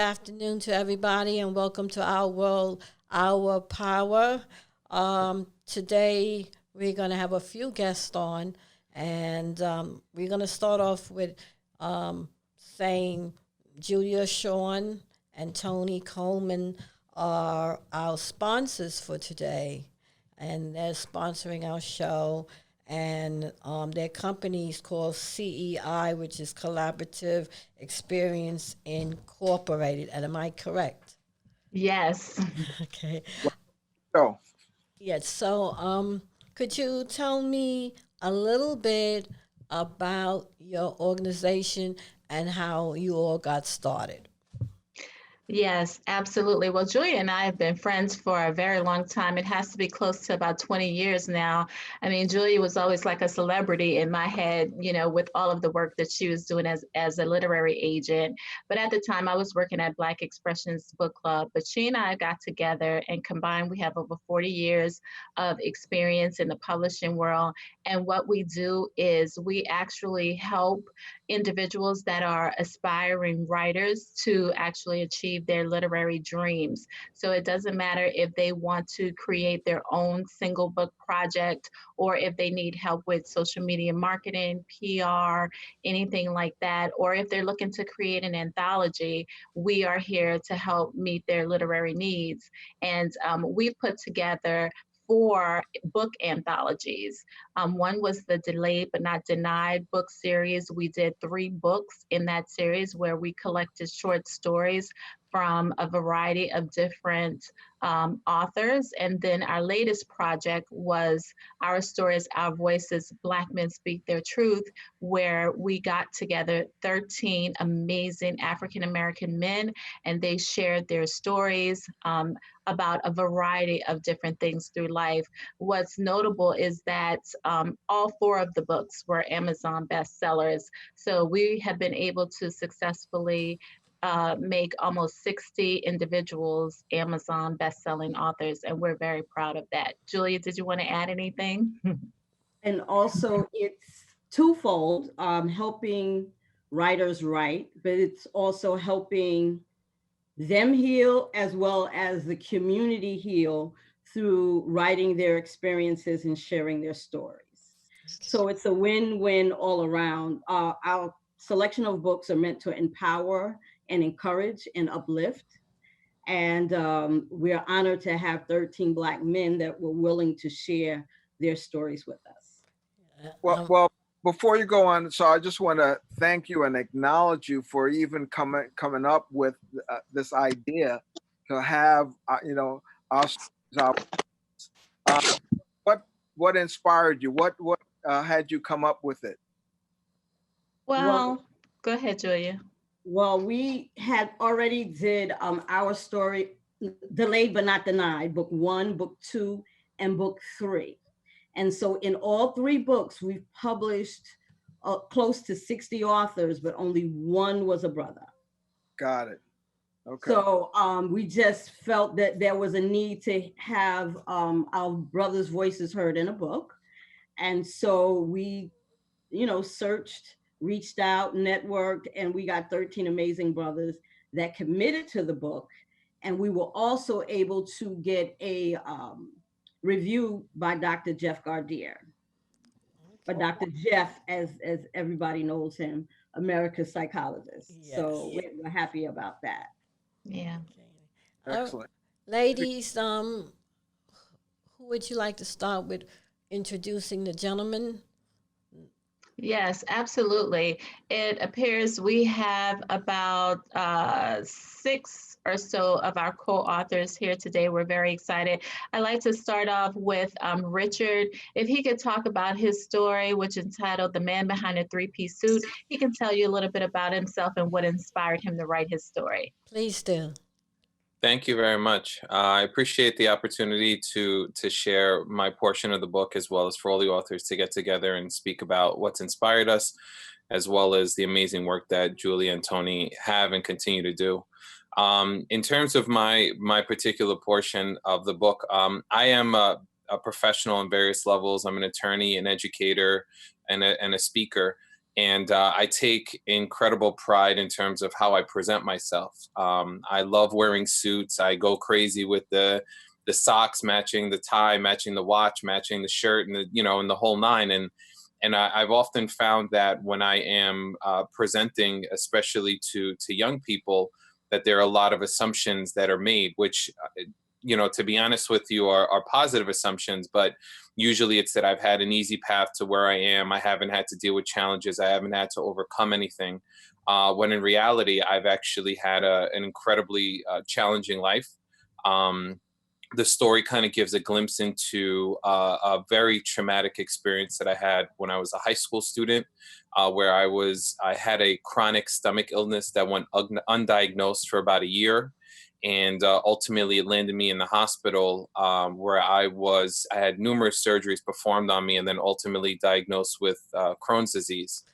afternoon to everybody, and welcome to Our World, Our Power. Today, we're going to have a few guests on, and we're going to start off with saying Julia Sean and Tony Coleman are our sponsors for today, and they're sponsoring our show. And their company is called CEI, which is Collaborative Experience Incorporated. And am I correct? Yes. Okay. So, Yes. So, could you tell me a little bit about your organization and how you all got started? Yes, absolutely. Well, Julia and I have been friends for a very long time. It has to be close to about 20 years now. I mean, Julia was always like a celebrity in my head, with all of the work that she was doing as a literary agent. But at the time, I was working at Black Expressions Book Club. But she and I got together and combined, we have over 40 years of experience in the publishing world. And what we do is we actually help individuals that are aspiring writers to actually achieve their literary dreams. So it doesn't matter if they want to create their own single book project or if they need help with social media marketing, PR, anything like that, or if they're looking to create an anthology, we are here to help meet their literary needs. And we've put together 4 book anthologies. One was the Delayed But Not Denied book series. We did 3 books in that series where we collected short stories from a variety of different authors. And then our latest project was Our Stories, Our Voices, Black Men Speak Their Truth, where we got together 13 amazing African American men and they shared their stories about a variety of different things through life. What's notable is that all 4 of the books were Amazon bestsellers. So we have been able to successfully make almost 60 individuals Amazon best-selling authors, and we're very proud of that. Julia, did you want to add anything? And also it's twofold, helping writers write, but it's also helping them heal as well as the community heal through writing their experiences and sharing their stories. So it's a win-win all around. Our selection of books are meant to empower and encourage and uplift. And we're honored to have 13 Black men that were willing to share their stories with us. well, before you go on, so I just want to thank you and acknowledge you for even coming up with this idea to have, us. Uh, what inspired you? What had you come up with it? Well, go ahead, Julia. Well, we had already did our story, Delayed But Not Denied, book 1, book 2, and book 3. And so in all 3 books, we've published close to 60 authors, but only 1 was a brother. Got it. Okay. So we just felt that there was a need to have our brothers' voices heard in a book. And so we, searched, reached out, networked, and we got 13 amazing brothers that committed to the book. And we were also able to get a review by Dr. Jeff Gardier. But Dr. Jeff, as everybody knows him, America's psychologist. Yes. So we're happy about that. Yeah. Excellent. Ladies, who would you like to start with introducing the gentleman? Yes, absolutely. It appears we have about 6 or so of our co-authors here today. We're very excited. I'd like to start off with Richard. If he could talk about his story, which is entitled The Man Behind a Three-Piece Suit, he can tell you a little bit about himself and what inspired him to write his story. Please do. Thank you very much. I appreciate the opportunity to share my portion of the book, as well as for all the authors to get together and speak about what's inspired us, as well as the amazing work that Julia and Tony have and continue to do. In terms of my particular portion of the book, I am a professional on various levels. I'm an attorney, an educator, and a speaker. And I take incredible pride in terms of how I present myself. I love wearing suits. I go crazy with the socks matching the tie, matching the watch, matching the shirt, and and the whole nine. And I've often found that when I am presenting, especially to young people, that there are a lot of assumptions that are made, which to be honest with you, are positive assumptions, but usually it's that I've had an easy path to where I am. I haven't had to deal with challenges. I haven't had to overcome anything. When in reality, I've actually had an incredibly challenging life. The story kind of gives a glimpse into a very traumatic experience that I had when I was a high school student, where I had a chronic stomach illness that went undiagnosed for about a year. And ultimately, it landed me in the hospital, where I had numerous surgeries performed on me, and then ultimately diagnosed with Crohn's disease.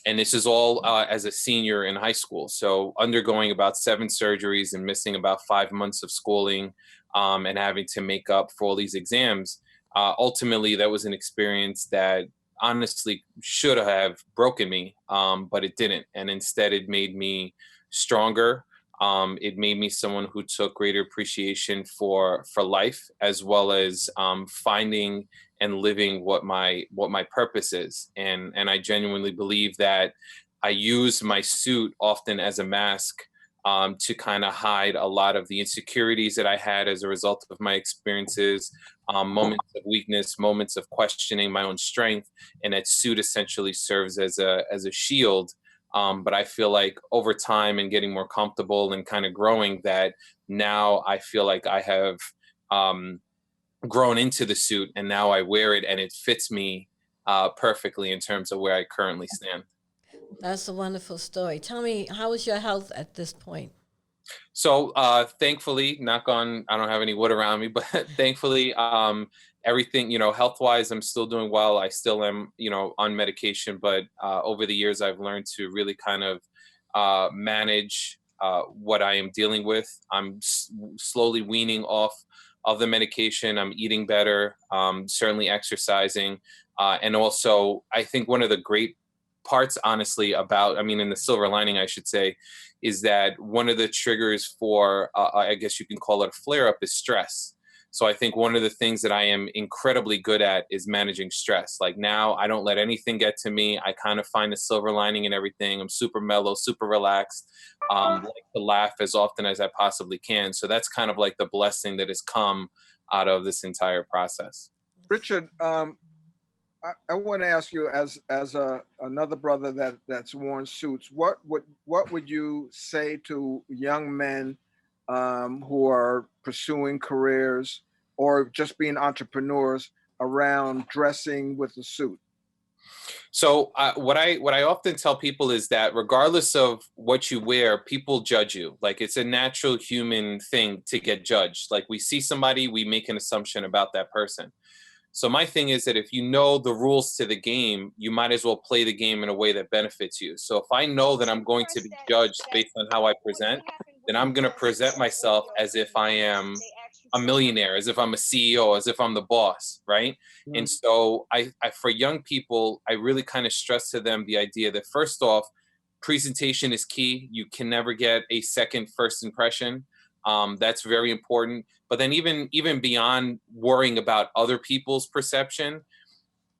And this is all as a senior in high school. So undergoing about 7 surgeries and missing about 5 months of schooling, and having to make up for all these exams. Ultimately, that was an experience that honestly should have broken me, but it didn't. And instead, it made me stronger. It made me someone who took greater appreciation for life, as well as finding and living what my purpose is. And I genuinely believe that I use my suit often as a mask, to kind of hide a lot of the insecurities that I had as a result of my experiences, moments of weakness, moments of questioning my own strength. And that suit essentially serves as a shield. But I feel like over time and getting more comfortable and kind of growing, that now I feel like I have grown into the suit, and now I wear it and it fits me perfectly in terms of where I currently stand. That's a wonderful story. Tell me, how is your health at this point? So thankfully, knock on, I don't have any wood around me, but thankfully, everything, health wise, I'm still doing well. I still am, on medication, but over the years, I've learned to really kind of manage what I am dealing with. I'm slowly weaning off of the medication. I'm eating better, certainly exercising. And also, I think one of the great parts, honestly, in the silver lining, I should say, is that one of the triggers for, I guess you can call it a flare up, is stress. So I think one of the things that I am incredibly good at is managing stress. Like now, I don't let anything get to me. I kind of find a silver lining in everything. I'm super mellow, super relaxed, like to laugh as often as I possibly can. So that's kind of like the blessing that has come out of this entire process. Richard, I want to ask you, as another brother that's worn suits, what would you say to young men who are pursuing careers or just being entrepreneurs around dressing with a suit? So what I often tell people is that regardless of what you wear, people judge you. Like it's a natural human thing to get judged. Like we see somebody, we make an assumption about that person. So my thing is that if you know the rules to the game, you might as well play the game in a way that benefits you. So if I know that I'm going to be judged based on how I present, then I'm going to present myself as if I am a millionaire, as if I'm a CEO, as if I'm the boss, right? Mm-hmm. And so I for young people, I really kind of stress to them the idea that first off, presentation is key. You can never get a second first impression. That's very important. But then even beyond worrying about other people's perception,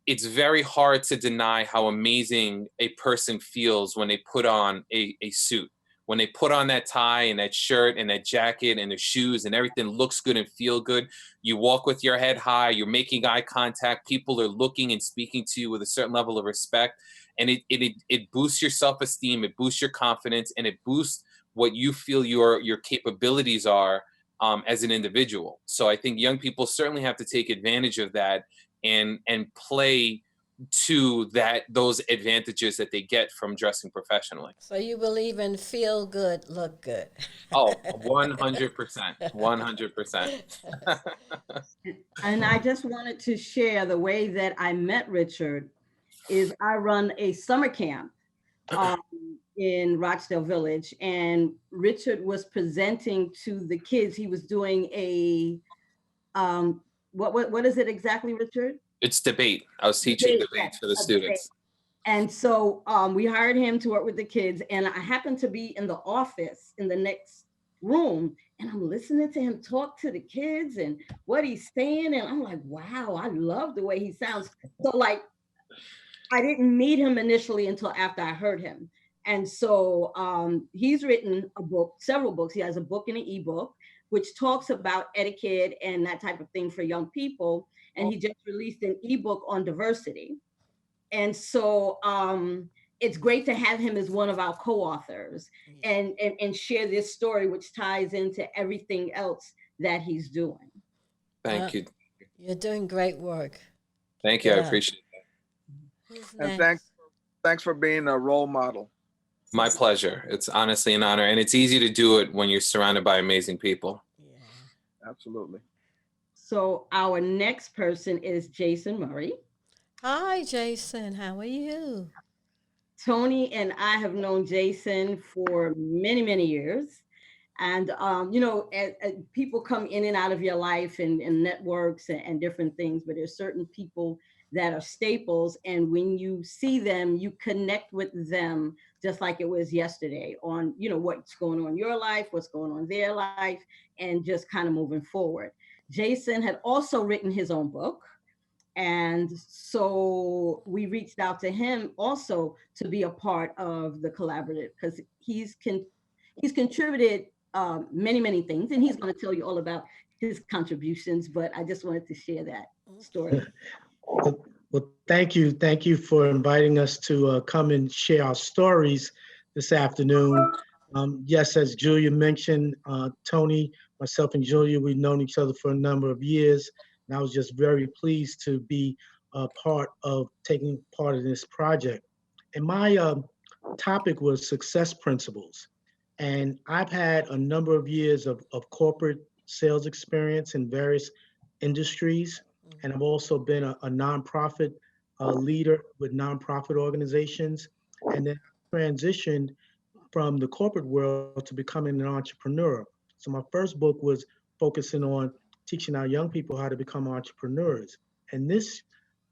it's very hard to deny how amazing a person feels when they put on a suit. When they put on that tie and that shirt and that jacket and the shoes and everything looks good and feel good. You walk with your head high, you're making eye contact. People are looking and speaking to you with a certain level of respect. And it boosts your self-esteem, it boosts your confidence, and it boosts what you feel your capabilities are as an individual. So I think young people certainly have to take advantage of that and play to those advantages that they get from dressing professionally. So you believe in feel good, look good. Oh, 100%. 100%. And I just wanted to share the way that I met Richard is I run a summer camp in Rochdale Village, and Richard was presenting to the kids. He was doing a what is it exactly, Richard? It's debate. I was teaching debate for the students. And so we hired him to work with the kids. And I happened to be in the office in the next room. And I'm listening to him talk to the kids and what he's saying. And I'm like, wow, I love the way he sounds. So, like, I didn't meet him initially until after I heard him. And so he's written a book, several books. He has a book and an ebook, which talks about etiquette and that type of thing for young people. And he just released an ebook on diversity. And so it's great to have him as one of our co-authors and share this story, which ties into everything else that he's doing. Thank you. You're doing great work. Thank you. I Yeah. appreciate it. Who's And next? thanks for being a role model. My pleasure. It's honestly an honor. And it's easy to do it when you're surrounded by amazing people. Yeah. Absolutely. So our next person is Jason Murray. Hi, Jason. How are you? Tony and I have known Jason for many, many years. And, you know, as people come in and out of your life and networks and different things, but there's certain people that are staples. And when you see them, you connect with them just like it was yesterday on, you know, what's going on in your life, what's going on in their life, and just kind of moving forward. Jason had also written his own book. And so we reached out to him also to be a part of the collaborative because he's contributed many, many things, and he's going to tell you all about his contributions. But I just wanted to share that story. Well, thank you. Thank you for inviting us to come and share our stories this afternoon. Yes, as Julia mentioned, Tony, myself, and Julia, we've known each other for a number of years. And I was just very pleased to be a part of taking part in this project. And my topic was success principles. And I've had a number of years of corporate sales experience in various industries. And I've also been a nonprofit leader with nonprofit organizations. And then transitioned from the corporate world to becoming an entrepreneur. So my first book was focusing on teaching our young people how to become entrepreneurs. And this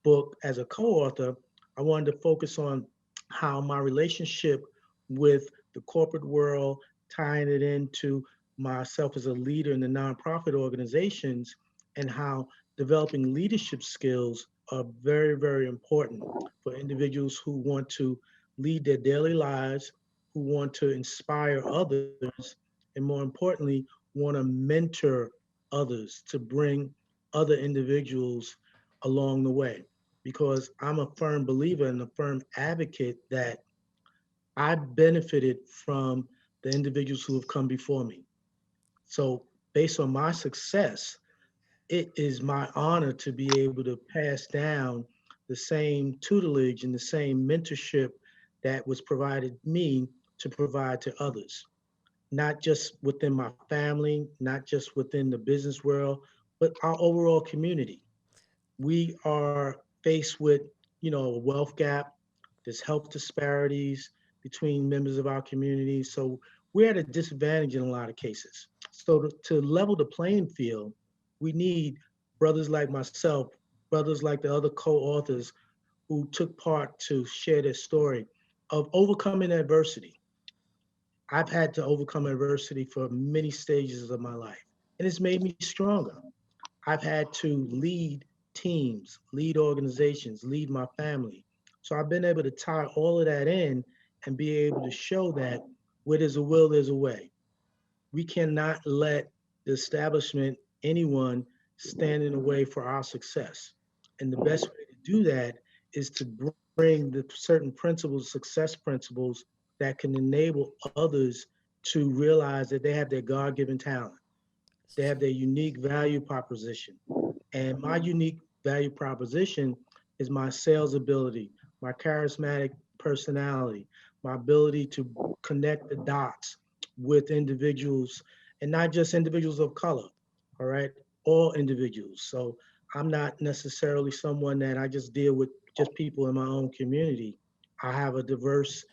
book, as a co-author, I wanted to focus on how my relationship with the corporate world, tying it into myself as a leader in the nonprofit organizations, and how developing leadership skills are very, very important for individuals who want to lead their daily lives, who want to inspire others, and more importantly, want to mentor others to bring other individuals along the way. Because I'm a firm believer and a firm advocate that I benefited from the individuals who have come before me. So, based on my success, it is my honor to be able to pass down the same tutelage and the same mentorship that was provided me to provide to others, not just within my family, not just within the business world, but our overall community. We are faced with, a wealth gap. There's health disparities between members of our community. So we're at a disadvantage in a lot of cases. So to level the playing field, we need brothers like myself, brothers like the other co-authors who took part to share their story of overcoming adversity. I've had to overcome adversity for many stages of my life, and it's made me stronger. I've had to lead teams, lead organizations, lead my family. So I've been able to tie all of that in and be able to show that where there's a will, there's a way. We cannot let the establishment, anyone, stand in the way for our success. And the best way to do that is to bring the certain principles, success principles, that can enable others to realize that they have their God-given talent. They have their unique value proposition. And my unique value proposition is my sales ability, my charismatic personality, my ability to connect the dots with individuals, and not just individuals of color, all right? All individuals. So I'm not necessarily someone that I just deal with just people in my own community. I have a diverse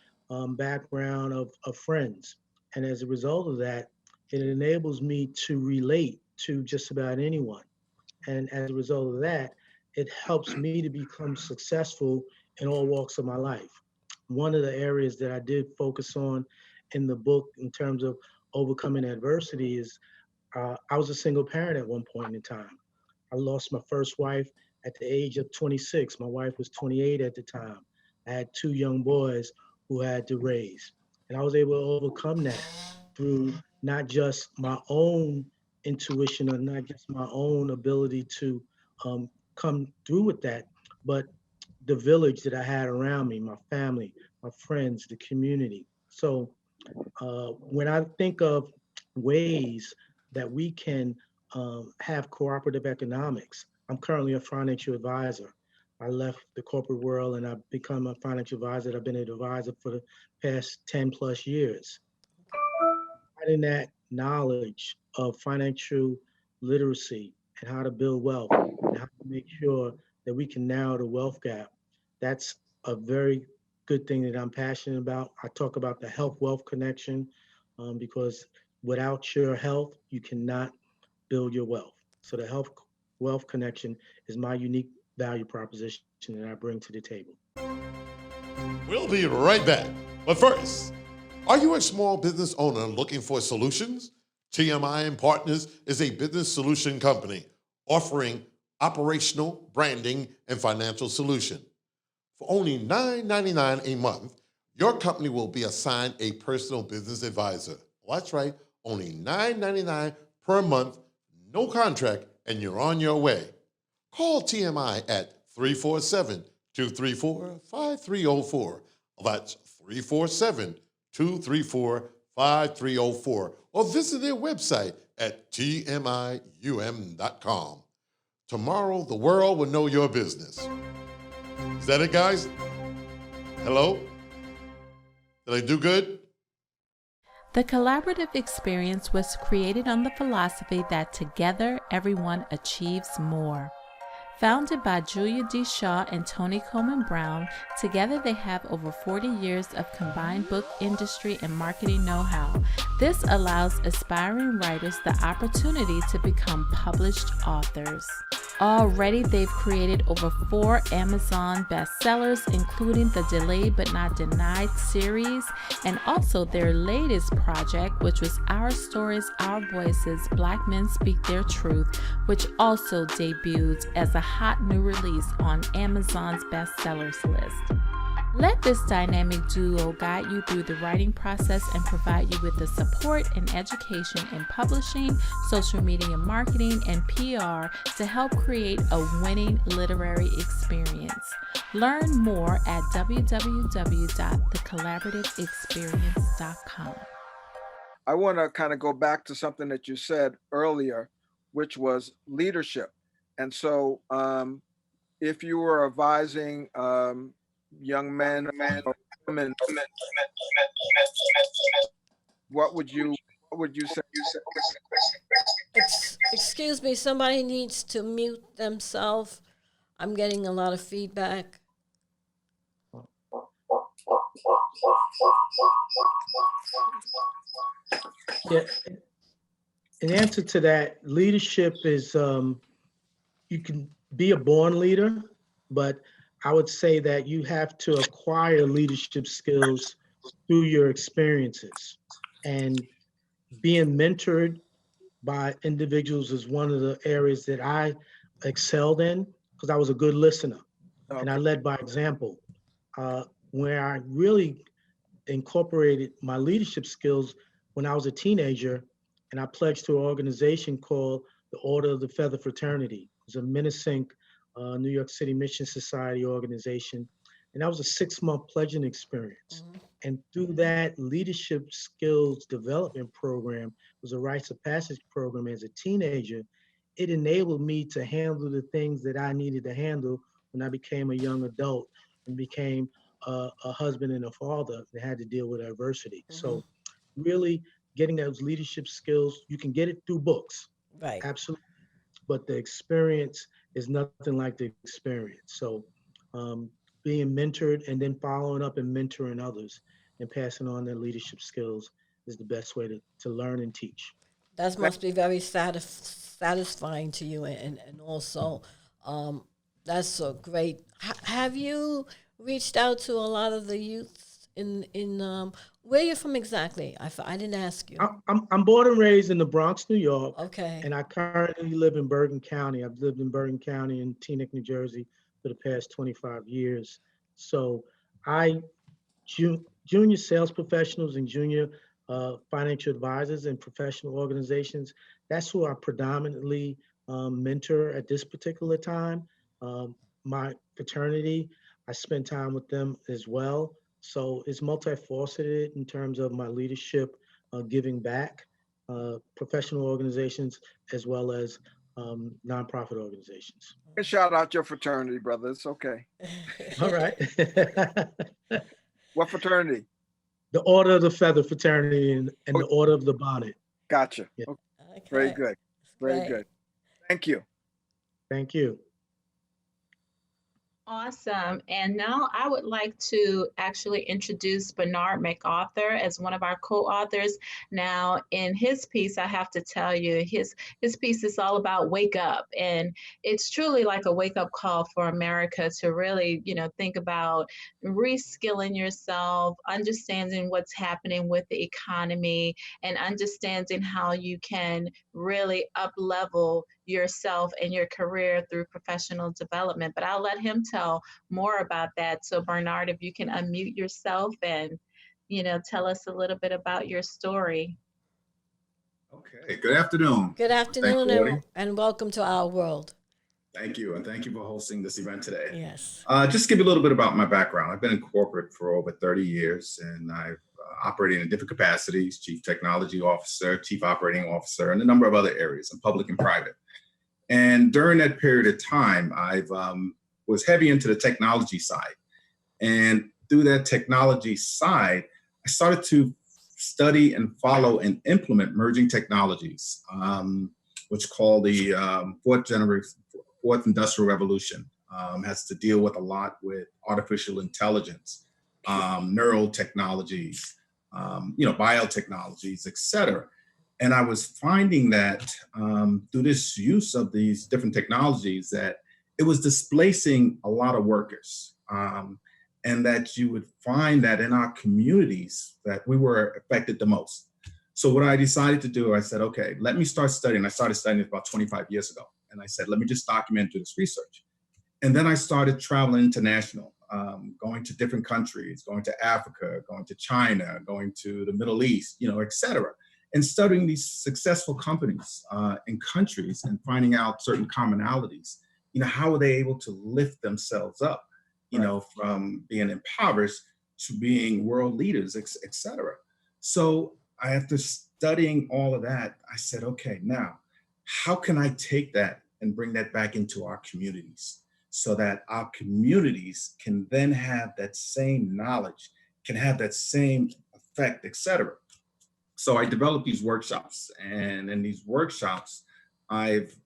background of friends. And as a result of that, it enables me to relate to just about anyone. And as a result of that, it helps me to become successful in all walks of my life. One of the areas that I did focus on in the book in terms of overcoming adversity is I was a single parent at one point in time. I lost my first wife at the age of 26. My wife was 28 at the time. I had two young boys who I had to raise. And I was able to overcome that through not just my own intuition or not just my own ability to come through with that, but the village that I had around me, my family, my friends, the community. So when I think of ways that we can have cooperative economics, I'm currently a financial advisor. I left the corporate world and I've become a financial advisor. I've been an advisor for the past 10 plus years. Having that knowledge of financial literacy and how to build wealth and how to make sure that we can narrow the wealth gap, that's a very good thing that I'm passionate about. I talk about the health wealth connection because without your health, you cannot build your wealth. So the health wealth connection is my unique value proposition that I bring to the table. We'll be right back. But first, are you a small business owner looking for solutions? TMI and Partners is a business solution company offering operational, branding, and financial solution. For only $9.99 a month, your company will be assigned a personal business advisor. Well, that's right, only $9.99 per month, no contract, and you're on your way. Call TMI at 347-234-5304. That's 347-234-5304. Or visit their website at tmium.com. Tomorrow, the world will know your business. Is that it, guys? Hello? Did I do good? The collaborative experience was created on the philosophy that together everyone achieves more. Founded by Julia D. Shaw and Tony Coleman Brown, together they have over 40 years of combined book industry and marketing know-how. This allows aspiring writers the opportunity to become published authors. Already, they've created over 4 Amazon bestsellers, including the Delayed But Not Denied series, and also their latest project, which was Our Stories, Our Voices, Black Men Speak Their Truth, which also debuted as a hot new release on Amazon's bestsellers list. Let this dynamic duo guide you through the writing process and provide you with the support and education in publishing, social media marketing, and PR to help create a winning literary experience. Learn more at www.thecollaborativeexperience.com. I want to kind of go back to something that you said earlier, which was leadership. And so if you were advising young men or women, what would you say? Excuse me, somebody needs to mute themselves. I'm getting a lot of feedback. Yeah. In answer to that, leadership is you can be a born leader, but I would say that you have to acquire leadership skills through your experiences. And being mentored by individuals is one of the areas that I excelled in because I was a good listener. Okay. And I led by example. Where I really incorporated my leadership skills when I was a teenager, and I pledged to an organization called the Order of the Feather Fraternity. It was a Minnesink, New York City Mission Society organization. And that was a 6-month pledging experience. Mm-hmm. And through that leadership skills development program, it was a rites of passage program as a teenager, it enabled me to handle the things that I needed to handle when I became a young adult and became a husband and a father that had to deal with adversity. Mm-hmm. So really getting those leadership skills, you can get it through books. Right. Absolutely. But the experience is nothing like the experience. So being mentored and then following up and mentoring others and passing on their leadership skills is the best way to learn and teach. That must be very satisfying to you. And also, that's so great. Have you reached out to a lot of the youth in where you're from exactly? I didn't ask you. I'm born and raised in the Bronx, New York, Okay. and I currently live in Bergen County. I've lived in Bergen County and Teaneck, New Jersey for the past 25 years. So I junior sales professionals and junior financial advisors and professional organizations. That's who I predominantly mentor at this particular time. My fraternity, I spend time with them as well. So it's multifaceted in terms of my leadership, giving back, professional organizations, as well as nonprofit organizations. And shout out your fraternity, brother. It's okay. All right. What fraternity? The Order of the Feather Fraternity and the Order of the Bonnet. Gotcha. Yeah. Okay. Very good. Very Great. good. Thank you. Thank you. Awesome. And now I would like to actually introduce Bernard MacArthur as one of our co-authors. Now, in his piece, I have to tell you, his piece is all about wake up. And it's truly like a wake-up call for America to really, think about reskilling yourself, understanding what's happening with the economy, and understanding how you can really up-level yourself and your career through professional development. But I'll let him tell more about that. So Bernard, if you can unmute yourself and, tell us a little bit about your story. Okay, good afternoon. Good afternoon Thank you, and welcome to our world. Thank you, and thank you for hosting this event today. Yes. Just give you a little bit about my background. I've been in corporate for over 30 years, and I've operated in different capacities: chief technology officer, chief operating officer, and a number of other areas in public and private. And during that period of time, I've was heavy into the technology side. And through that technology side, I started to study and follow and implement emerging technologies, which is called the fourth industrial revolution. Has to deal with a lot with artificial intelligence, neural technologies, biotechnologies, et cetera. And I was finding that through this use of these different technologies that it was displacing a lot of workers. And that you would find that in our communities that we were affected the most. So what I decided to do, I said, okay, let me start studying. I started studying about 25 years ago. And I said, let me just document this research. And then I started traveling international, going to different countries, going to Africa, going to China, going to the Middle East, et cetera. And studying these successful companies in countries and finding out certain commonalities. How are they able to lift themselves up, from being impoverished to being world leaders, et cetera. So after studying all of that, I said, okay, now, how can I take that and bring that back into our communities so that our communities can then have that same knowledge, can have that same effect, et cetera. So I developed these workshops, and in these workshops, I've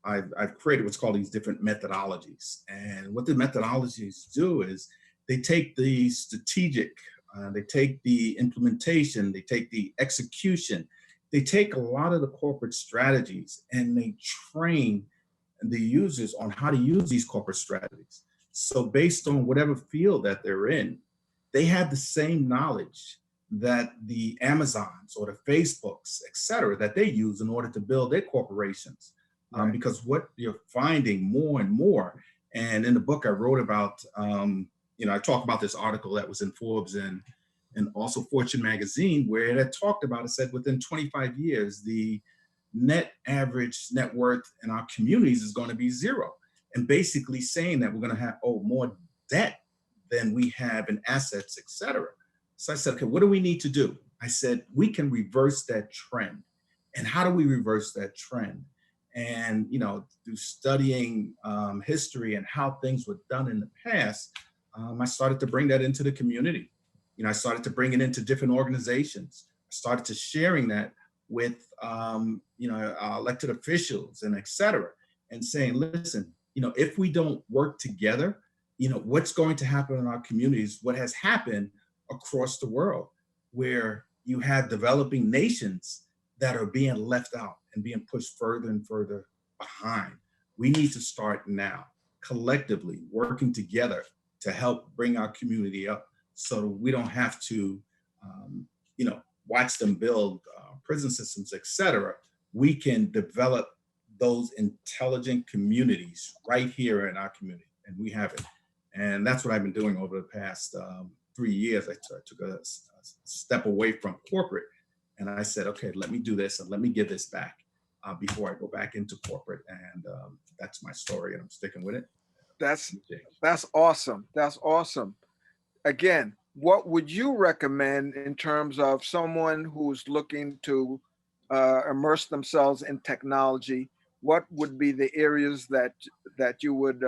created what's called these different methodologies. And what the methodologies do is they take the strategic, they take the implementation, they take the execution, they take a lot of the corporate strategies and they train the users on how to use these corporate strategies. So based on whatever field that they're in, they have the same knowledge that the Amazons or the Facebooks, et cetera, that they use in order to build their corporations. Right. Because what you're finding more and more, and in the book I wrote about, I talked about this article that was in Forbes and also Fortune magazine, where it talked about, it said within 25 years, the net average net worth in our communities is going to be zero. And basically saying that we're going to have more debt than we have in assets, et cetera. So I said, okay, what do we need to do? I said, we can reverse that trend. And how do we reverse that trend? And, through studying history and how things were done in the past, I started to bring that into the community. I started to bring it into different organizations. I started to sharing that with, elected officials and et cetera, and saying, listen, if we don't work together, what's going to happen in our communities, what has happened across the world, where you have developing nations that are being left out and being pushed further and further behind. We need to start now, collectively working together to help bring our community up so we don't have to, watch them build prison systems, et cetera. We can develop those intelligent communities right here in our community, and we have it. And that's what I've been doing over the past 3 years. I took a step away from corporate, and I said, okay, let me do this and let me give this back before I go back into corporate. And that's my story, and I'm sticking with it. That's awesome. That's awesome. Again, what would you recommend in terms of someone who's looking to immerse themselves in technology? What would be the areas that you would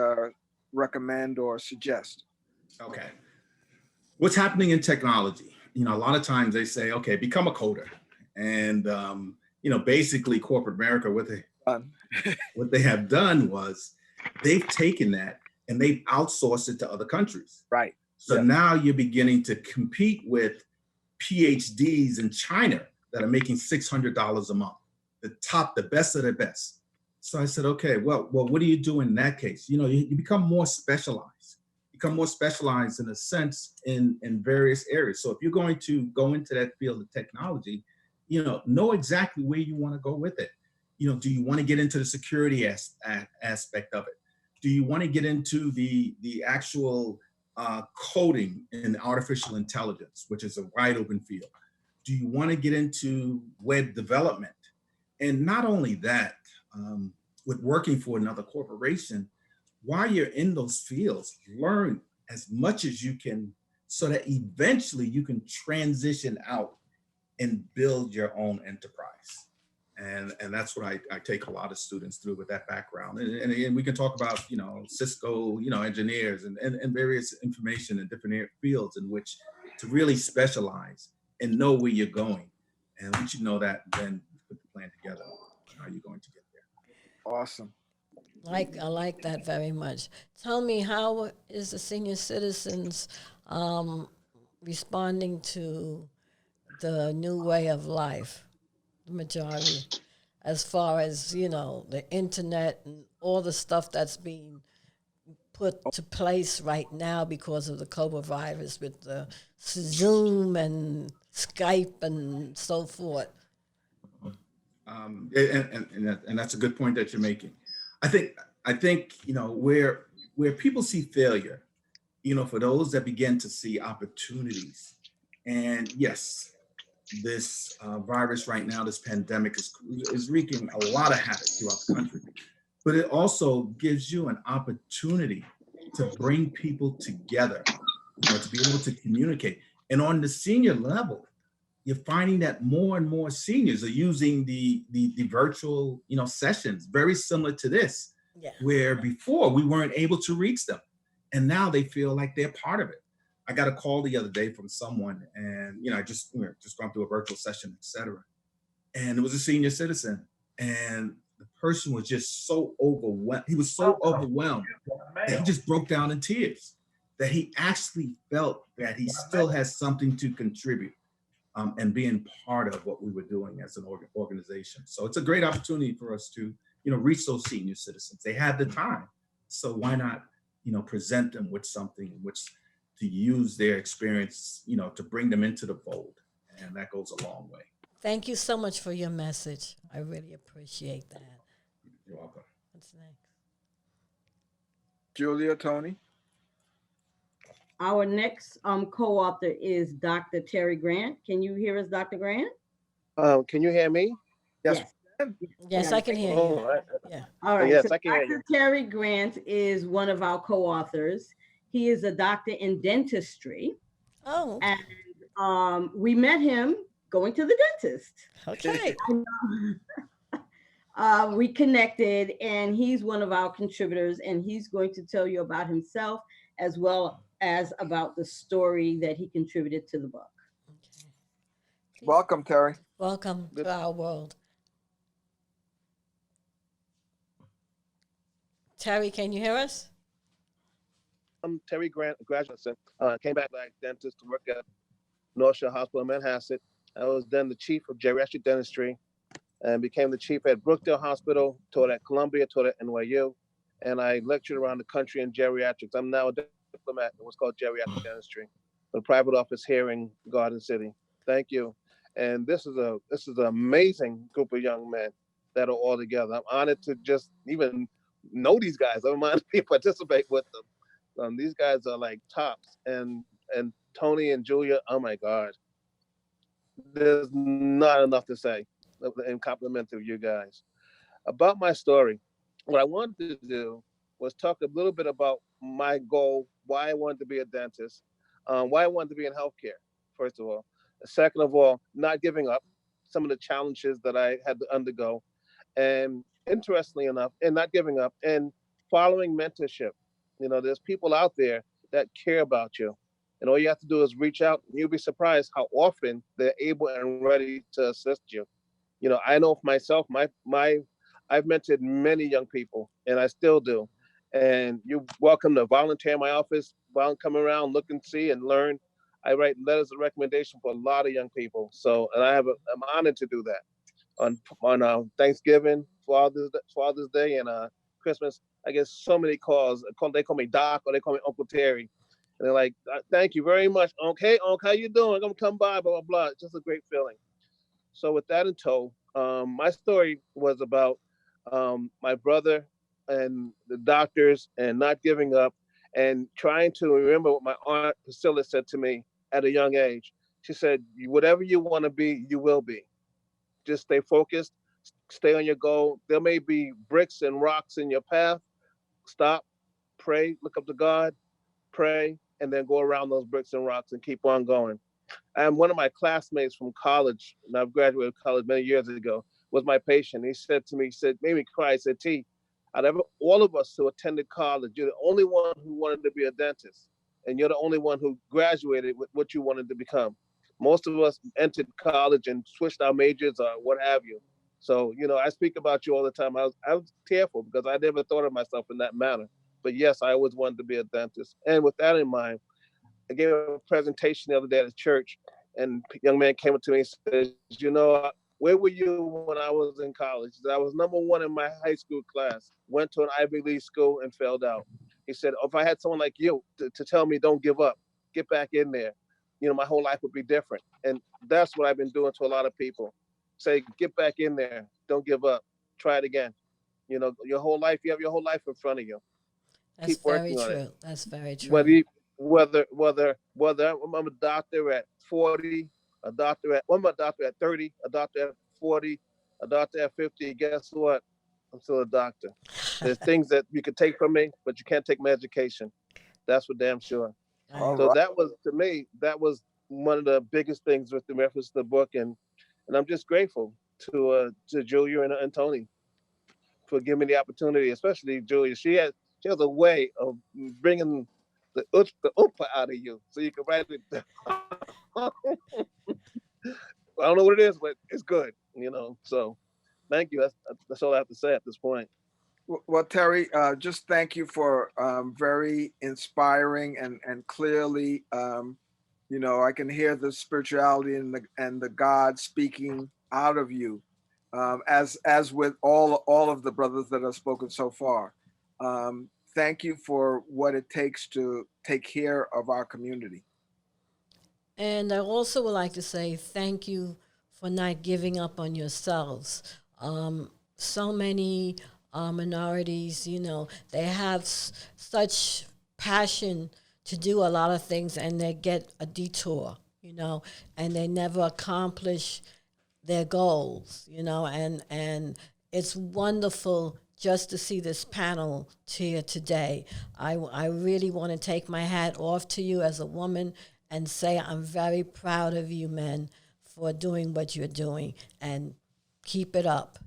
recommend or suggest? Okay. What's happening in technology? A lot of times they say, okay, become a coder. And, basically corporate America, what they have done was they've taken that and they've outsourced it to other countries. Right. So now you're beginning to compete with PhDs in China that are making $600 a month, the best of the best. So I said, okay, well, what do you do in that case? You become more specialized. In a sense in various areas. So if you're going to go into that field of technology, know exactly where you want to go with it. Do you want to get into the security aspect of it? Do you want to get into the actual coding in artificial intelligence, which is a wide open field? Do you want to get into web development? And not only that, with working for another corporation, while you're in those fields, learn as much as you can so that eventually you can transition out and build your own enterprise. And that's what I take a lot of students through with that background. And we can talk about, Cisco, engineers and various information in different fields in which to really specialize and know where you're going. And once you know that, then put the plan together. How are you going to get there? Awesome. I like that very much. Tell me, how is the senior citizens responding to the new way of life, the majority, as far as, the internet and all the stuff that's being put to place right now because of the coronavirus with the Zoom and Skype and so forth? And that's a good point that you're making. I think where people see failure, for those that begin to see opportunities, and yes, this virus right now, this pandemic is wreaking a lot of havoc throughout the country, but it also gives you an opportunity to bring people together, to be able to communicate. And on the senior level, you're finding that more and more seniors are using the virtual, sessions, very similar to this, where before we weren't able to reach them. And now they feel like they're part of it. I got a call the other day from someone, and we were just gone through a virtual session, et cetera. And it was a senior citizen, and the person was just so overwhelmed. He was so overwhelmed that he just broke down in tears, that he actually felt that he still has something to contribute. And being part of what we were doing as an organization. So it's a great opportunity for us to, reach those senior citizens. They had the time. So why not, present them with something in which to use their experience, to bring them into the fold. And that goes a long way. Thank you so much for your message. I really appreciate that. You're welcome. What's next? Julia, Tony? Our next co-author is Dr. Terry Grant. Can you hear us, Dr. Grant? Can you hear me? Yes. Yes, I can hear you. Yeah. All right. Yes, so I can hear you. Dr. Terry Grant is one of our co-authors. He is a doctor in dentistry. Oh, okay. And we met him going to the dentist. Okay. We connected, and he's one of our contributors, and he's going to tell you about himself as well as about the story that he contributed to the book. Okay. Welcome, Terry. Welcome to our world. Terry, can you hear us? I'm Terry Grant, a graduate student. Came back like dentist to work at North Shore Hospital in Manhasset. I was then the chief of geriatric dentistry and became the chief at Brookdale Hospital, taught at Columbia, taught at NYU, and I lectured around the country in geriatrics. I'm now a diplomat in what's called geriatric dentistry, with a private office here in Garden City. Thank you. And this is an amazing group of young men that are all together. I'm honored to just even know these guys. I'm honored to participate with them. These guys are like tops, and Tony and Julia. Oh my God, there's not enough to say in compliment to you guys. About my story, what I wanted to do was talk a little bit about my goal, why I wanted to be a dentist, why I wanted to be in healthcare, first of all. Second of all, not giving up, some of the challenges that I had to undergo, and interestingly enough, and not giving up, and following mentorship. You know, there's people out there that care about you. And all you have to do is reach out, and you'll be surprised how often they're able and ready to assist you. You know, I know for myself, I've mentored many young people, and I still do. And you're welcome to volunteer in my office, come around, look and see and learn. I write letters of recommendation for a lot of young people. So, and I'm honored to do that on Thanksgiving, Father's Day, and Christmas. I get so many calls. They call me Doc, or they call me Uncle Terry, and they're like, "Thank you very much, okay, Uncle, how you doing? I'm gonna come by, blah blah blah." It's just a great feeling. So with that in tow, my story was about my brother and the doctors and not giving up and trying to remember what my aunt Priscilla said to me at a young age. She said, "Whatever you want to be, you will be. Just stay focused, stay on your goal. There may be bricks and rocks in your path. Stop, pray, look up to God, pray, and then go around those bricks and rocks and keep on going." And one of my classmates from college, and I've graduated college many years ago, was my patient. He said to me, made me cry. He said, "T, out of all of us who attended college, you're the only one who wanted to be a dentist. And you're the only one who graduated with what you wanted to become. Most of us entered college and switched our majors or what have you. So, you know, I speak about you all the time. I was tearful because I never thought of myself in that manner. But yes, I always wanted to be a dentist. And with that in mind, I gave a presentation the other day at a church, and a young man came up to me and said, "You know, where were you when I was in college?" He said, "I was number one in my high school class, went to an Ivy League school and failed out." He said, "If I had someone like you to tell me don't give up, get back in there, you know, my whole life would be different." And that's what I've been doing to a lot of people. Say, get back in there, don't give up, try it again. You know, you have your whole life in front of you. That's Keep very working on it. true. That's very true. Whether I'm a doctor at 40, I'm a doctor at 30, a doctor at 40, a doctor at 50. Guess what? I'm still a doctor. There's things that you can take from me, but you can't take my education. That's for damn sure. All So right. that was, to me, that was one of the biggest things with the reference to the book, and I'm just grateful to Julia and Tony for giving me the opportunity, especially Julia. She has a way of bringing the oomph out of you, so you can write it down. I don't know what it is, but it's good, you know. So, thank you. That's all I have to say at this point. Well, Terry, just thank you for very inspiring and clearly, you know, I can hear the spirituality and the God speaking out of you, as with all of the brothers that have spoken so far. Thank you for what it takes to take care of our community. And I also would like to say thank you for not giving up on yourselves. So many minorities, you know, they have such passion to do a lot of things, and they get a detour, you know, and they never accomplish their goals, you know, and it's wonderful just to see this panel here today. I really want to take my hat off to you as a woman and say I'm very proud of you men for doing what you're doing, and keep it up.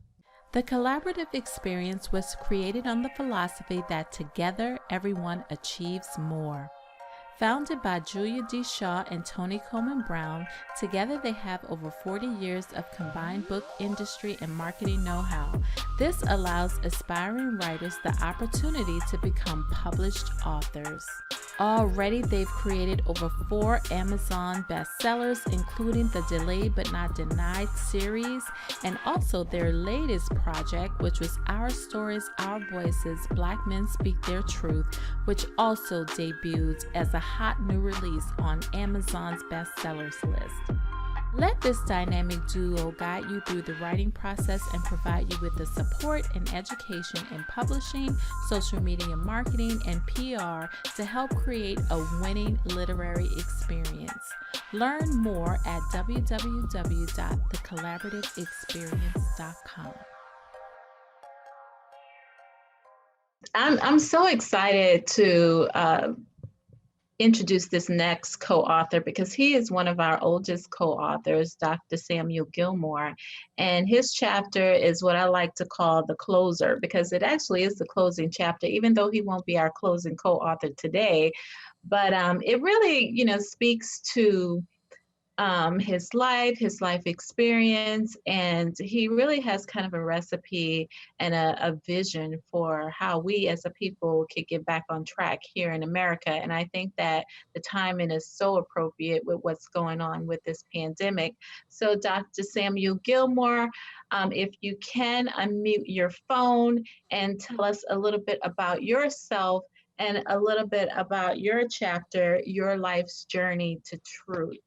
The collaborative experience was created on the philosophy that together everyone achieves more. Founded by Julia D. Shaw and Tony Coleman Brown, together they have over 40 years of combined book industry and marketing know-how. This allows aspiring writers the opportunity to become published authors. Already, they've created over 4 Amazon bestsellers, including the Delayed But Not Denied series, and also their latest project, which was Our Stories, Our Voices, Black Men Speak Their Truth, which also debuted as a hot new release on Amazon's bestsellers list. Let this dynamic duo guide you through the writing process and provide you with the support and education in publishing, social media marketing, and PR to help create a winning literary experience. Learn more at www.thecollaborativeexperience.com. I'm so excited to introduce this next co-author because he is one of our oldest co-authors, Dr. Samuel Gilmore, and his chapter is what I like to call the closer, because it actually is the closing chapter, even though he won't be our closing co-author today. But it really, speaks to his life experience, and he really has kind of a recipe and a vision for how we as a people could get back on track here in America. And I think that the timing is so appropriate with what's going on with this pandemic. So Dr. Samuel Gilmore, if you can unmute your phone and tell us a little bit about yourself and a little bit about your chapter, Your Life's Journey to Truth.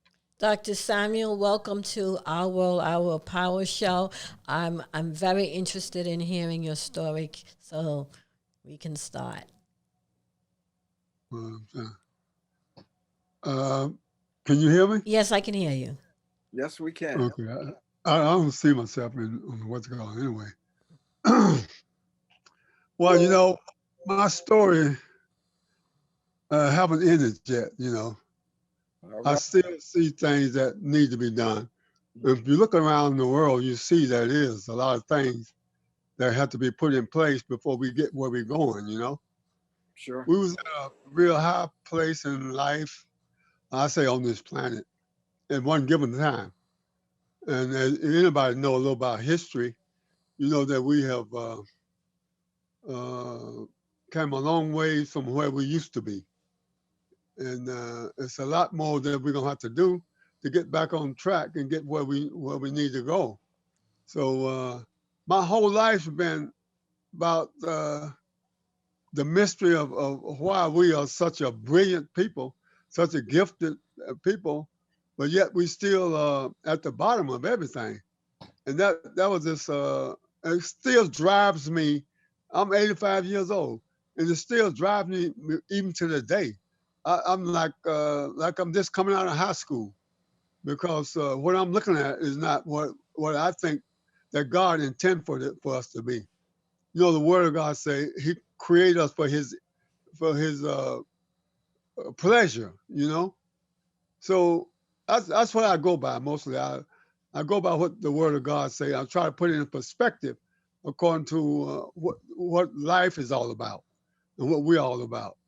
Dr. Samuel, welcome to Our World, Our Power show. I'm very interested in hearing your story, so we can start. Can you hear me? Yes, I can hear you. Yes, we can. Okay. I don't see myself in what's going on anyway. Well, my story haven't ended yet, I still see things that need to be done. If you look around the world, you see there is a lot of things that have to be put in place before we get where we're going, Sure. We was at a real high place in life, I say on this planet, at one given time. And if anybody know a little about history, you know that we have come a long way from where we used to be. And it's a lot more that we're gonna have to do to get back on track and get where we need to go. So my whole life's been about the mystery of why we are such a brilliant people, such a gifted people, but yet we still at the bottom of everything. And that was just it still drives me. I'm 85 years old, and it still drives me even to the day. I'm like I'm just coming out of high school, because what I'm looking at is not what I think that God intended for us to be. The Word of God say He created us for His pleasure. So that's what I go by mostly. I go by what the Word of God say. I try to put it in perspective according to what life is all about and what we're all about.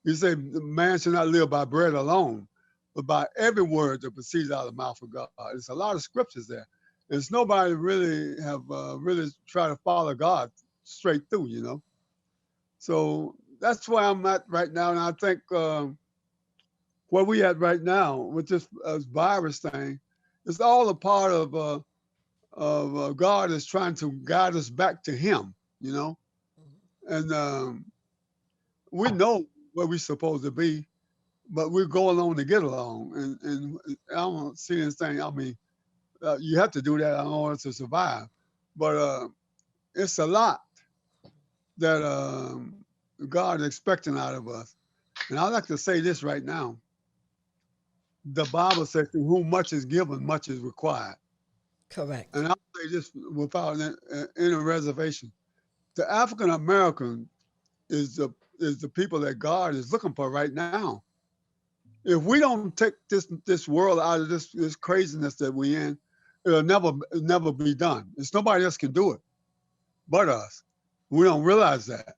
You say man should not live by bread alone, but by every word that proceeds out of the mouth of God. There's a lot of scriptures there. There's nobody really have really tried to follow God straight through, So that's where I'm at right now. And I think where we at right now with this virus thing, it's all a part of God is trying to guide us back to Him, And we know where we're supposed to be, but we're going along to get along. And I don't see anything. I mean, you have to do that in order to survive. But it's a lot that God is expecting out of us. And I'd like to say this right now. The Bible says, to whom much is given, much is required. Correct. And I'll say this without any reservation. The African American is the people that God is looking for right now. If we don't take this world out of this craziness that we're in, it'll never be done. It's nobody else can do it but us. We don't realize that.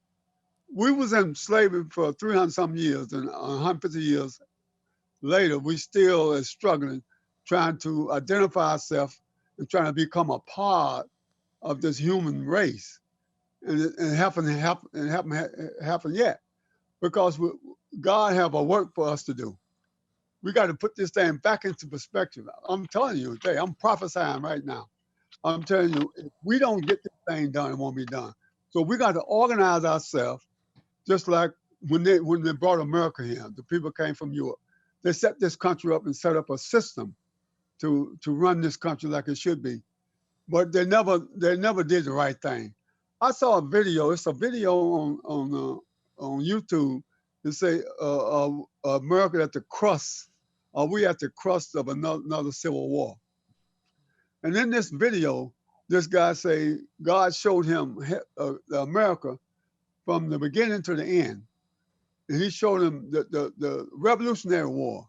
We was in slavery for 300 some years, and 150 years later, we still are struggling, trying to identify ourselves and trying to become a part of this human race. And it haven't happened yet, because God have a work for us to do. We got to put this thing back into perspective. I'm telling you today, I'm prophesying right now. I'm telling you, if we don't get this thing done, it won't be done. So we got to organize ourselves, just like when they brought America here, the people came from Europe. They set this country up and set up a system to run this country like it should be. But they never did the right thing. I saw a video. It's a video on YouTube. They say America at the crust, or we at the crust of another civil war. And in this video, this guy say God showed him America from the beginning to the end, and he showed him the Revolutionary War.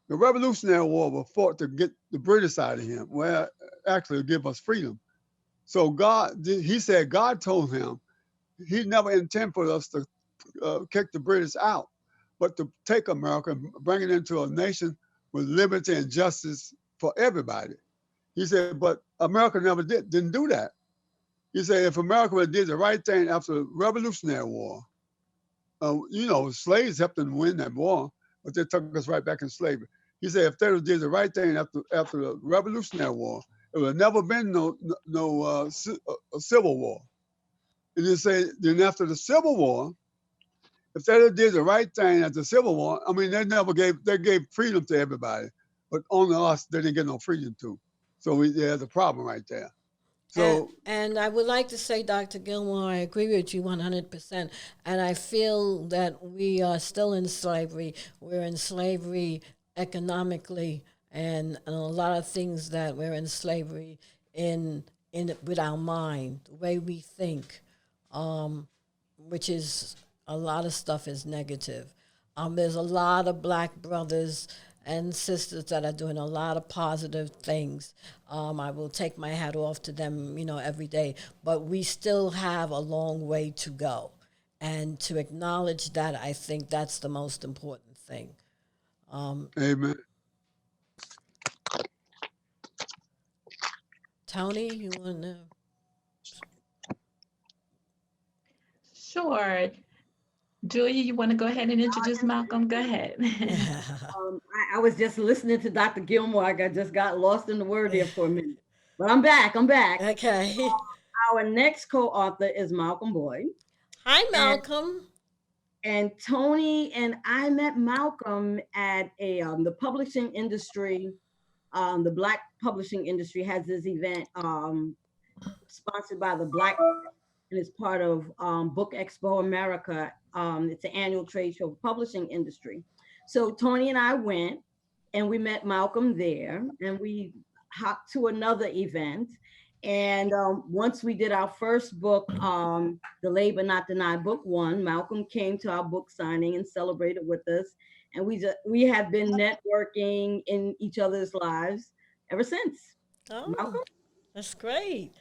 The Revolutionary War was fought to get the British out of him. Well, actually, to give us freedom. So he said God told him he never intended for us to kick the British out, but to take America and bring it into a nation with liberty and justice for everybody. He said, but America never didn't do that. He said, if America did the right thing after the Revolutionary War, slaves helped them win that war, but they took us right back in slavery. He said, if they did the right thing after the Revolutionary War, it would have never been no civil war. And he said, then after the Civil War, if they did the right thing at the Civil War, I mean, they gave freedom to everybody, but only us, they didn't get no freedom to. So there's a problem right there. So, and I would like to say, Dr. Gilmore, I agree with you 100%. And I feel that we are still in slavery. We're in slavery economically, and a lot of things that we're in slavery in with our mind, the way we think, which is a lot of stuff is negative. There's a lot of black brothers and sisters that are doing a lot of positive things. I will take my hat off to them, every day. But we still have a long way to go. And to acknowledge that, I think that's the most important thing. Amen. Tony, you want to? Sure. Julia, you want to go ahead and introduce Malcolm? Go ahead. I was just listening to Dr. Gilmore. I just got lost in the word there for a minute. But I'm back. Okay. Our next co-author is Malcolm Boyd. Hi, Malcolm. And Tony and I met Malcolm at the publishing industry. The Black publishing industry has this event sponsored by the Black, and it's part of Book Expo America. It's an annual trade show for publishing industry. So Tony and I went, and we met Malcolm there, and we hopped to another event. And once we did our first book, Delayed But Not Denied, book 1, Malcolm came to our book signing and celebrated with us. And we have been networking in each other's lives ever since. Oh, Malcolm? That's great.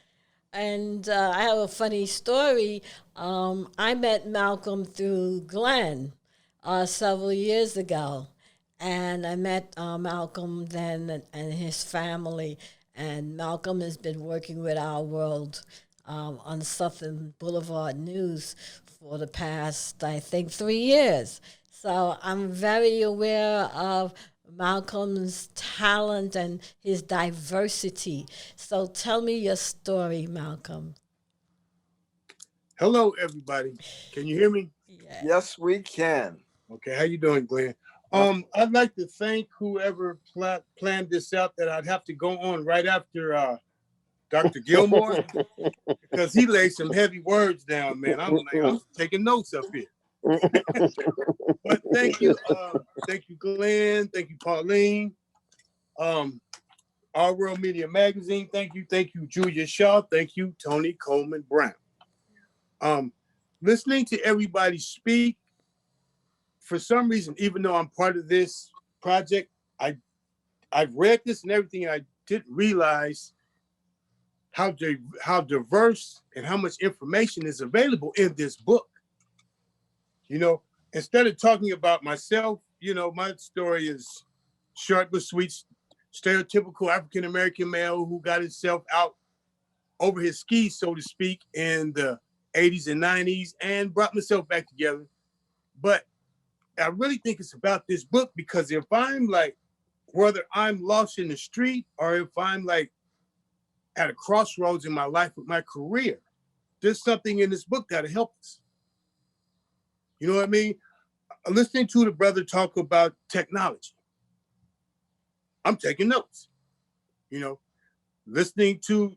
And I have a funny story. I met Malcolm through Glenn several years ago. And I met Malcolm then and his family. And Malcolm has been working with Our World on Southern Boulevard News for the past, I think, 3 years. So I'm very aware of Malcolm's talent and his diversity. So tell me your story, Malcolm. Hello, everybody. Can you hear me? Yes, we can. Okay, how you doing, Glenn? I'd like to thank whoever planned this out, that I'd have to go on right after Dr. Gilmore, because he laid some heavy words down, man. I'm taking notes up here. But thank you, Glenn. Thank you, Pauline. Our World Media Magazine. Thank you, Julia Shaw. Thank you, Tony Coleman Brown. Listening to everybody speak, for some reason, even though I'm part of this project, I've read this and everything, and I didn't realize how diverse and how much information is available in this book. Instead of talking about myself, my story is short but sweet, stereotypical African-American male who got himself out over his skis, so to speak, in the 80s and 90s and brought myself back together. But I really think it's about this book, because if I'm like, whether I'm lost in the street or if I'm like at a crossroads in my life with my career, there's something in this book that'll help us. You know what I mean? Listening to the brother talk about technology, I'm taking notes. You know, listening to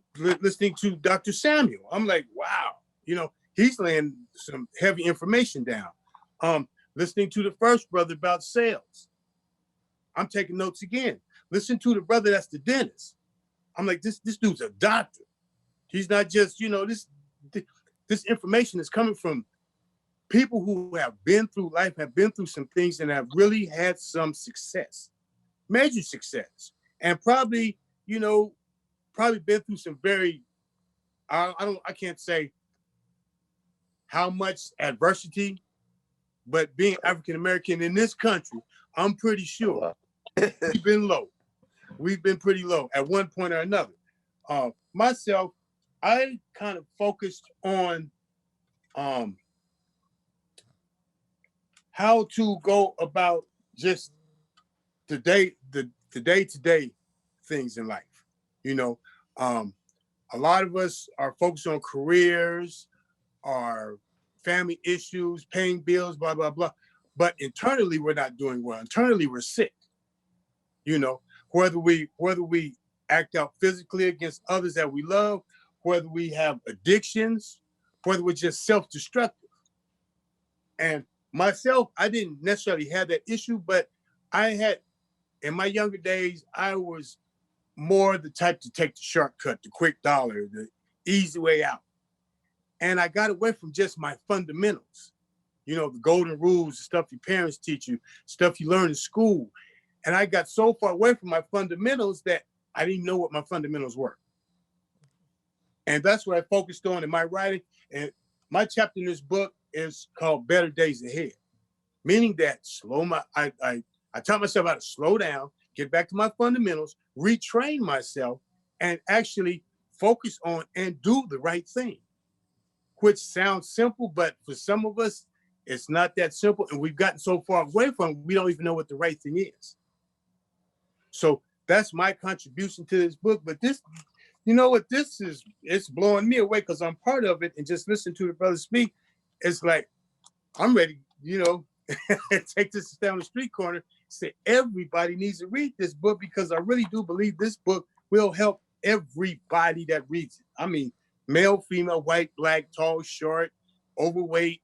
Dr. Samuel, I'm like, wow, you know, he's laying some heavy information down. Listening to the first brother about sales, I'm taking notes again. Listen to the brother that's the dentist. I'm like, this dude's a doctor. He's not just, you know, this information is coming from people who have been through life, have been through some things, and have really had some success, major success, and probably, you know, probably been through some very, I can't say how much adversity, but being African American in this country, I'm pretty sure we've been low. We've been pretty low at one point or another. Myself, I kind of focused on how to go about just the day-to-day things in life. You know, a lot of us are focused on careers, our family issues, paying bills, blah, blah, blah. But internally, we're not doing well. Internally, we're sick. You know, whether we act out physically against others that we love, whether we have addictions, whether we're just self-destructive. And myself, I didn't necessarily have that issue, but I had, in my younger days, I was more the type to take the shortcut, the quick dollar, the easy way out. And I got away from just my fundamentals, you know, the golden rules, the stuff your parents teach you, stuff you learn in school. And I got so far away from my fundamentals that I didn't know what my fundamentals were. And that's what I focused on in my writing. And my chapter in this book is called Better Days Ahead, meaning that I taught myself how to slow down, get back to my fundamentals, retrain myself, and actually focus on and do the right thing, which sounds simple, but for some of us, it's not that simple. And we've gotten so far away from it, we don't even know what the right thing is. So that's my contribution to this book. But this, you know what, it's blowing me away because I'm part of it. And just listen to the brother speak, it's like, I'm ready, you know, take this down the street corner, say everybody needs to read this book, because I really do believe this book will help everybody that reads it. I mean, male, female, white, black, tall, short, overweight,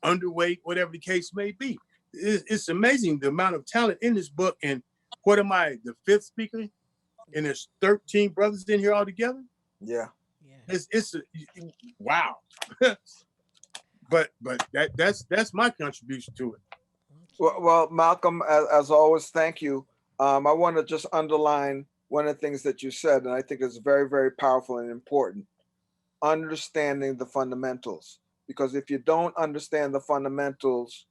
underweight, whatever the case may be. It's amazing the amount of talent in this book. And what am I, the fifth speaker? And there's 13 brothers in here altogether? Yeah. It's wow. but that's my contribution to it. Well, Malcolm, as always, thank you. I want to just underline one of the things that you said, and I think it's very, very powerful and important. Understanding the fundamentals, because if you don't understand the fundamentals,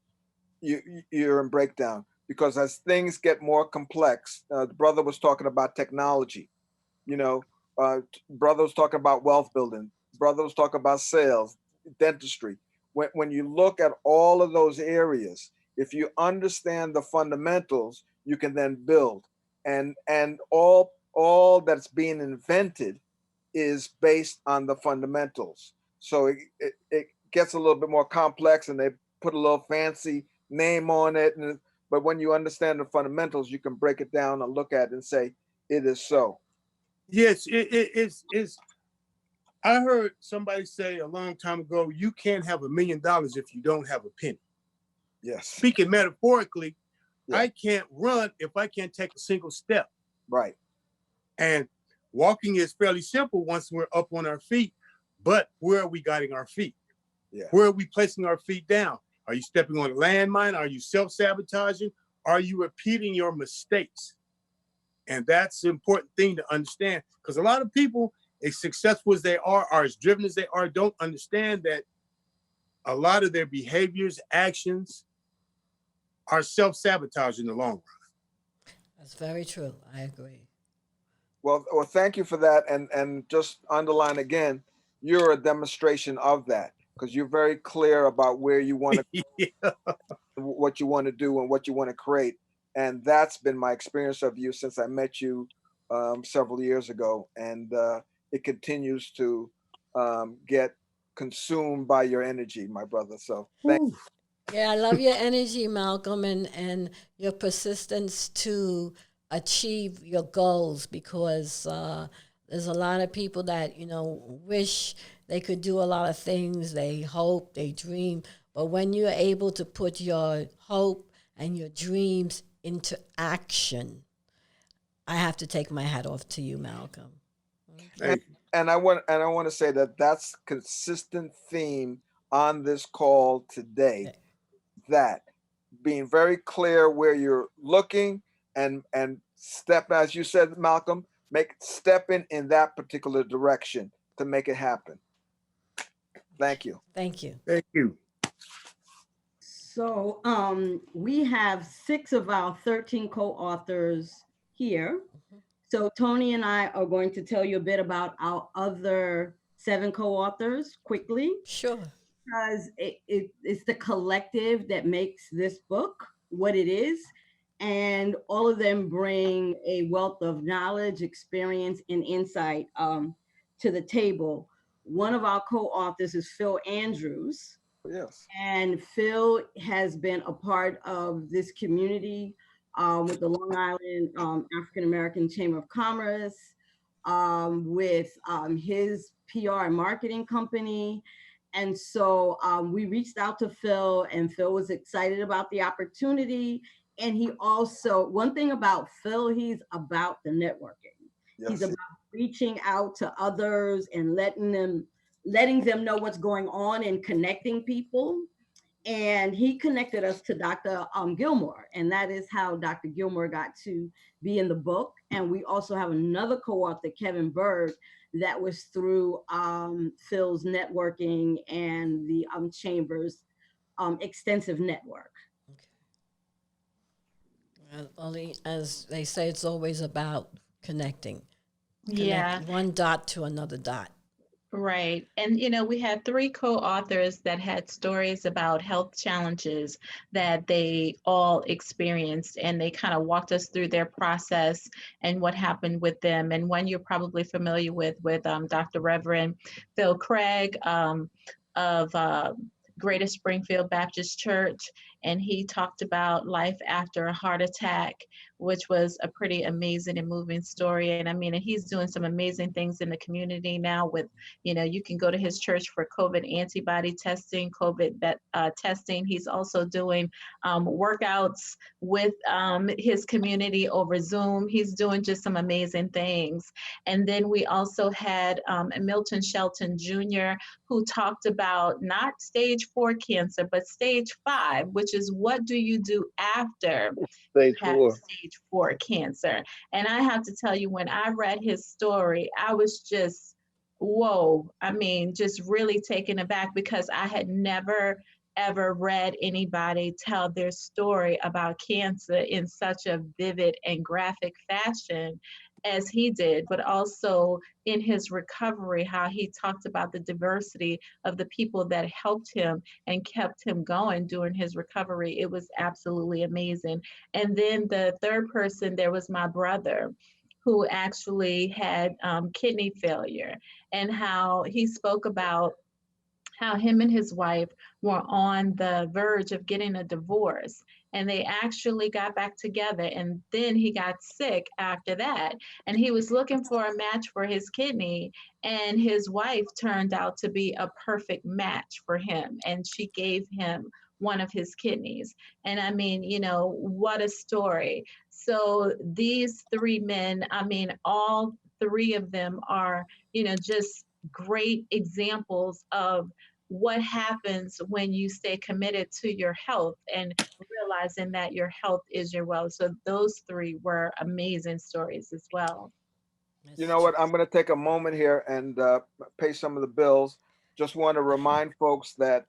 you're in breakdown. Because as things get more complex, the brother was talking about technology, you know, brother was talking about wealth building, brother was talking about sales, dentistry. When you look at all of those areas, if you understand the fundamentals, you can then build. And all that's being invented is based on the fundamentals. So it gets a little bit more complex, and they put a little fancy name on it. But when you understand the fundamentals, you can break it down and look at it and say, it is so. Yes, it's. I heard somebody say a long time ago, you can't have $1 million if you don't have a penny. Yes. Speaking metaphorically, yeah. I can't run if I can't take a single step. Right. And walking is fairly simple once we're up on our feet, but where are we guiding our feet? Yeah. Where are we placing our feet down? Are you stepping on a landmine? Are you self-sabotaging? Are you repeating your mistakes? And that's the important thing to understand, because a lot of people, as successful as they are as driven as they are, don't understand that a lot of their behaviors, actions are self-sabotage in the long run. That's very true. I agree. Well, thank you for that. And just underline again, you're a demonstration of that, because you're very clear about where you want to Yeah. what you want to do and what you want to create. And that's been my experience of you since I met you several years ago. And it continues to get consumed by your energy, my brother. So thank you. Yeah, I love your energy, Malcolm, and your persistence to achieve your goals, because there's a lot of people that, wish they could do a lot of things. They hope, they dream. But when you're able to put your hope and your dreams into action, I have to take my hat off to you, Malcolm. And I want to say that that's consistent theme on this call today. That being very clear where you're looking and step, as you said, Malcolm, step in that particular direction to make it happen. Thank you. Thank you. Thank you. So we have 6 of our 13 co-authors here. So Tony and I are going to tell you a bit about our other 7 co-authors quickly. Sure. Because it's the collective that makes this book what it is. And all of them bring a wealth of knowledge, experience, and insight to the table. One of our co-authors is Phil Andrews. Yes. And Phil has been a part of this community with the Long Island African American Chamber of Commerce, with his PR and marketing company. And so we reached out to Phil, and Phil was excited about the opportunity. And he also, one thing about Phil, he's about the networking. Yes. He's about reaching out to others and letting them know what's going on and connecting people. And he connected us to Dr. Gilmore, and that is how Dr. Gilmore got to be in the book. And we also have another co-author, Kevin Bird, that was through Phil's networking and the Chamber's extensive network. Only, as they say, it's always about connecting. Yeah. One dot to another dot. Right. And, we had 3 co-authors that had stories about health challenges that they all experienced, and they kind of walked us through their process and what happened with them. And one you're probably familiar with Dr. Reverend Phil Craig of Greater Springfield Baptist Church. And he talked about life after a heart attack, which was a pretty amazing and moving story. And and he's doing some amazing things in the community now with, you can go to his church for COVID antibody testing, COVID testing. He's also doing workouts with his community over Zoom. He's doing just some amazing things. And then we also had Milton Shelton Jr., who talked about not stage 4 cancer, but stage 5, which is what do you do after you have stage 4 cancer. And I have to tell you, when I read his story, I was just, whoa, just really taken aback, because I had never ever read anybody tell their story about cancer in such a vivid and graphic fashion as he did, but also in his recovery, how he talked about the diversity of the people that helped him and kept him going during his recovery. It was absolutely amazing. And then the third person, there was my brother, who actually had kidney failure, and how he spoke about how him and his wife were on the verge of getting a divorce, and they actually got back together. And then he got sick after that, and he was looking for a match for his kidney, and his wife turned out to be a perfect match for him, and she gave him one of his kidneys. And what a story. So these 3 men, all 3 of them are, just great examples of what happens when you stay committed to your health and realizing that your health is your wealth. So those 3 were amazing stories as well. You know what? I'm going to take a moment here and pay some of the bills. Just want to remind folks that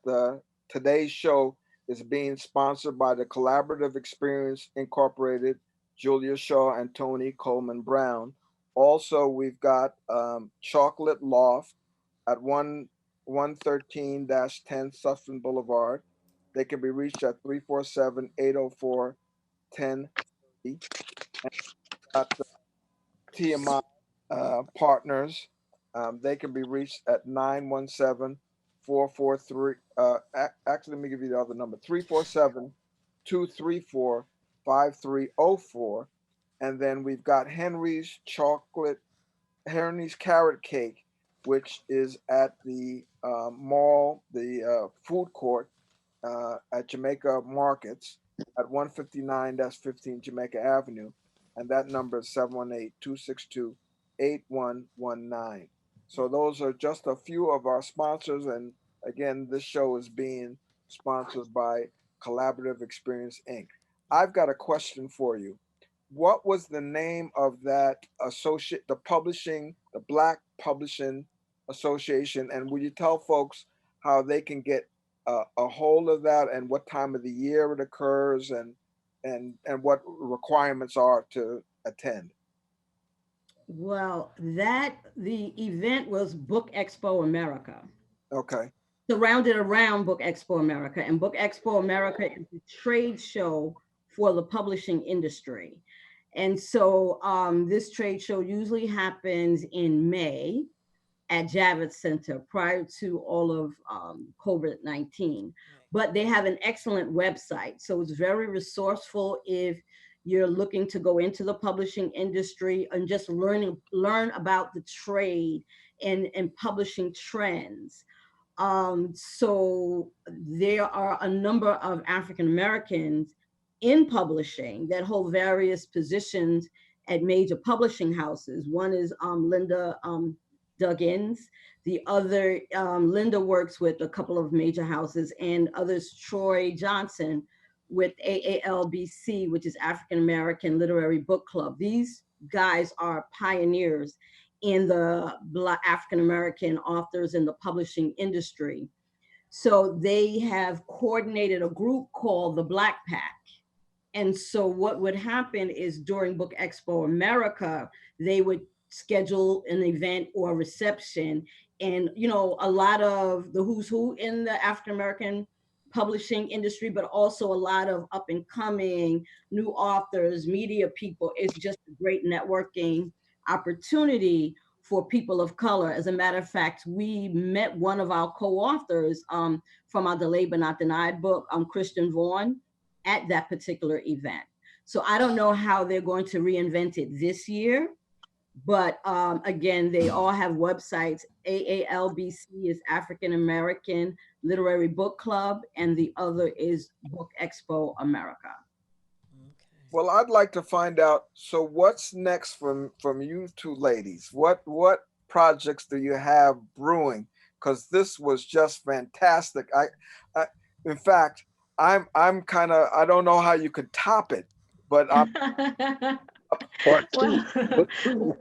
today's show is being sponsored by the Collaborative Experience Incorporated, Julia Shaw and Tony Coleman Brown. Also, we've got Chocolate Loft at 113-10 Sutphen Boulevard. They can be reached at 347-804-1030. And got the TMI partners. They can be reached at 917-443. Actually, let me give you the other number, 347-234-5304. And then we've got Henry's Carrot Cake, which is at the mall, the food court at Jamaica Markets at 159-15 Jamaica Avenue. And that number is 718-262-8119. So those are just a few of our sponsors. And again, this show is being sponsored by Collaborative Experience, Inc. I've got a question for you. What was the name of that the Black Publishing Association? And will you tell folks how they can get a hold of that and what time of the year it occurs and what requirements are to attend? Well, the event was Book Expo America. Okay. Surrounded around Book Expo America, and Book Expo America is a trade show for the publishing industry. And so this trade show usually happens in May at Javits Center prior to all of COVID-19. But they have an excellent website. So it's very resourceful if you're looking to go into the publishing industry and just learn about the trade and publishing trends. So there are a number of African Americans in publishing that hold various positions at major publishing houses. One is Linda Duggins. The other, Linda works with a couple of major houses, and others, Troy Johnson with AALBC, which is African American Literary Book Club. These guys are pioneers in the Black African American authors in the publishing industry. So they have coordinated a group called the Black Pack. And so what would happen is during Book Expo America, they would schedule an event or a reception. And, you know, a lot of the who's who in the African American publishing industry, but also a lot of up and coming new authors, media people. It's just a great networking opportunity for people of color. As a matter of fact, we met one of our co-authors from our Delayed But Not Denied book, Christian Vaughn, at that particular event. So I don't know how they're going to reinvent it this year, but again, they all have websites. AALBC is African American Literary Book Club, and the other is Book Expo America. Well, I'd like to find out, so what's next from you two ladies? What projects do you have brewing? Because this was just fantastic. I in fact, I'm kind of, I don't know how you could top it, but I'm Part two.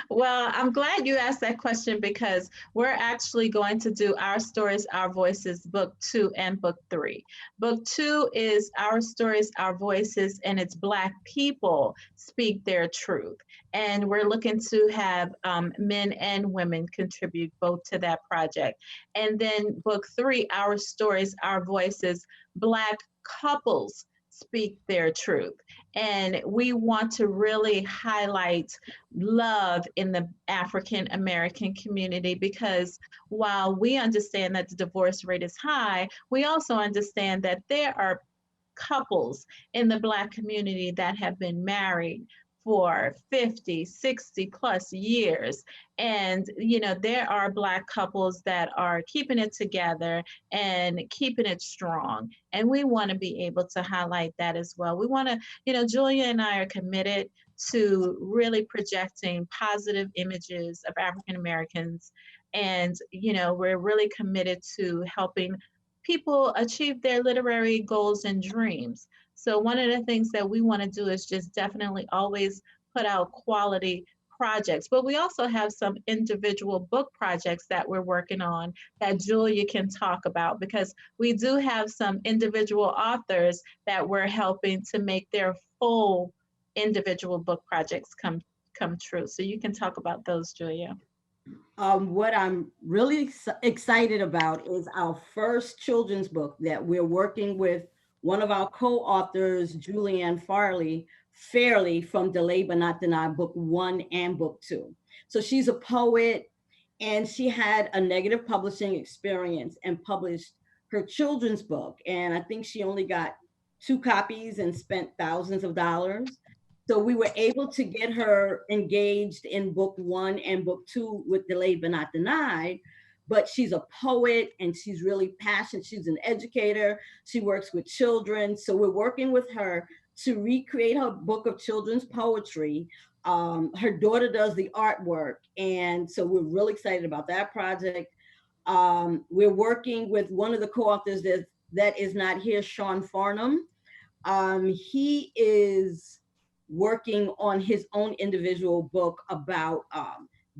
Well, I'm glad you asked that question because we're actually going to do Our Stories, Our Voices, Book 2 and Book 3. Book 2 is Our Stories, Our Voices, and it's Black people speak their truth. And we're looking to have men and women contribute both to that project. And then Book 3, Our Stories, Our Voices, Black couples speak their truth. And we want to really highlight love in the African American community because while we understand that the divorce rate is high, we also understand that there are couples in the Black community that have been married for 50, 60 plus years. And, you know, there are Black couples that are keeping it together and keeping it strong. And we want to be able to highlight that as well. We want to, you know, Julia and I are committed to really projecting positive images of African Americans. And, you know, we're really committed to helping people achieve their literary goals and dreams. So one of the things that we want to do is just definitely always put out quality projects, but we also have some individual book projects that we're working on that Julia can talk about because we do have some individual authors that we're helping to make their full individual book projects come true. So you can talk about those, Julia. What I'm really excited about is our first children's book that we're working with one of our co-authors, Julianne Fairley from Delayed But Not Denied, book 1 and book 2. So she's a poet and she had a negative publishing experience and published her children's book. And I think she only got 2 copies and spent thousands of dollars. So we were able to get her engaged in book 1 and book 2 with Delayed But Not Denied. But she's a poet and she's really passionate. She's an educator. She works with children. So we're working with her to recreate her book of children's poetry. Her daughter does the artwork. And so we're really excited about that project. We're working with one of the co-authors that is not here, Sean Farnham. He is working on his own individual book about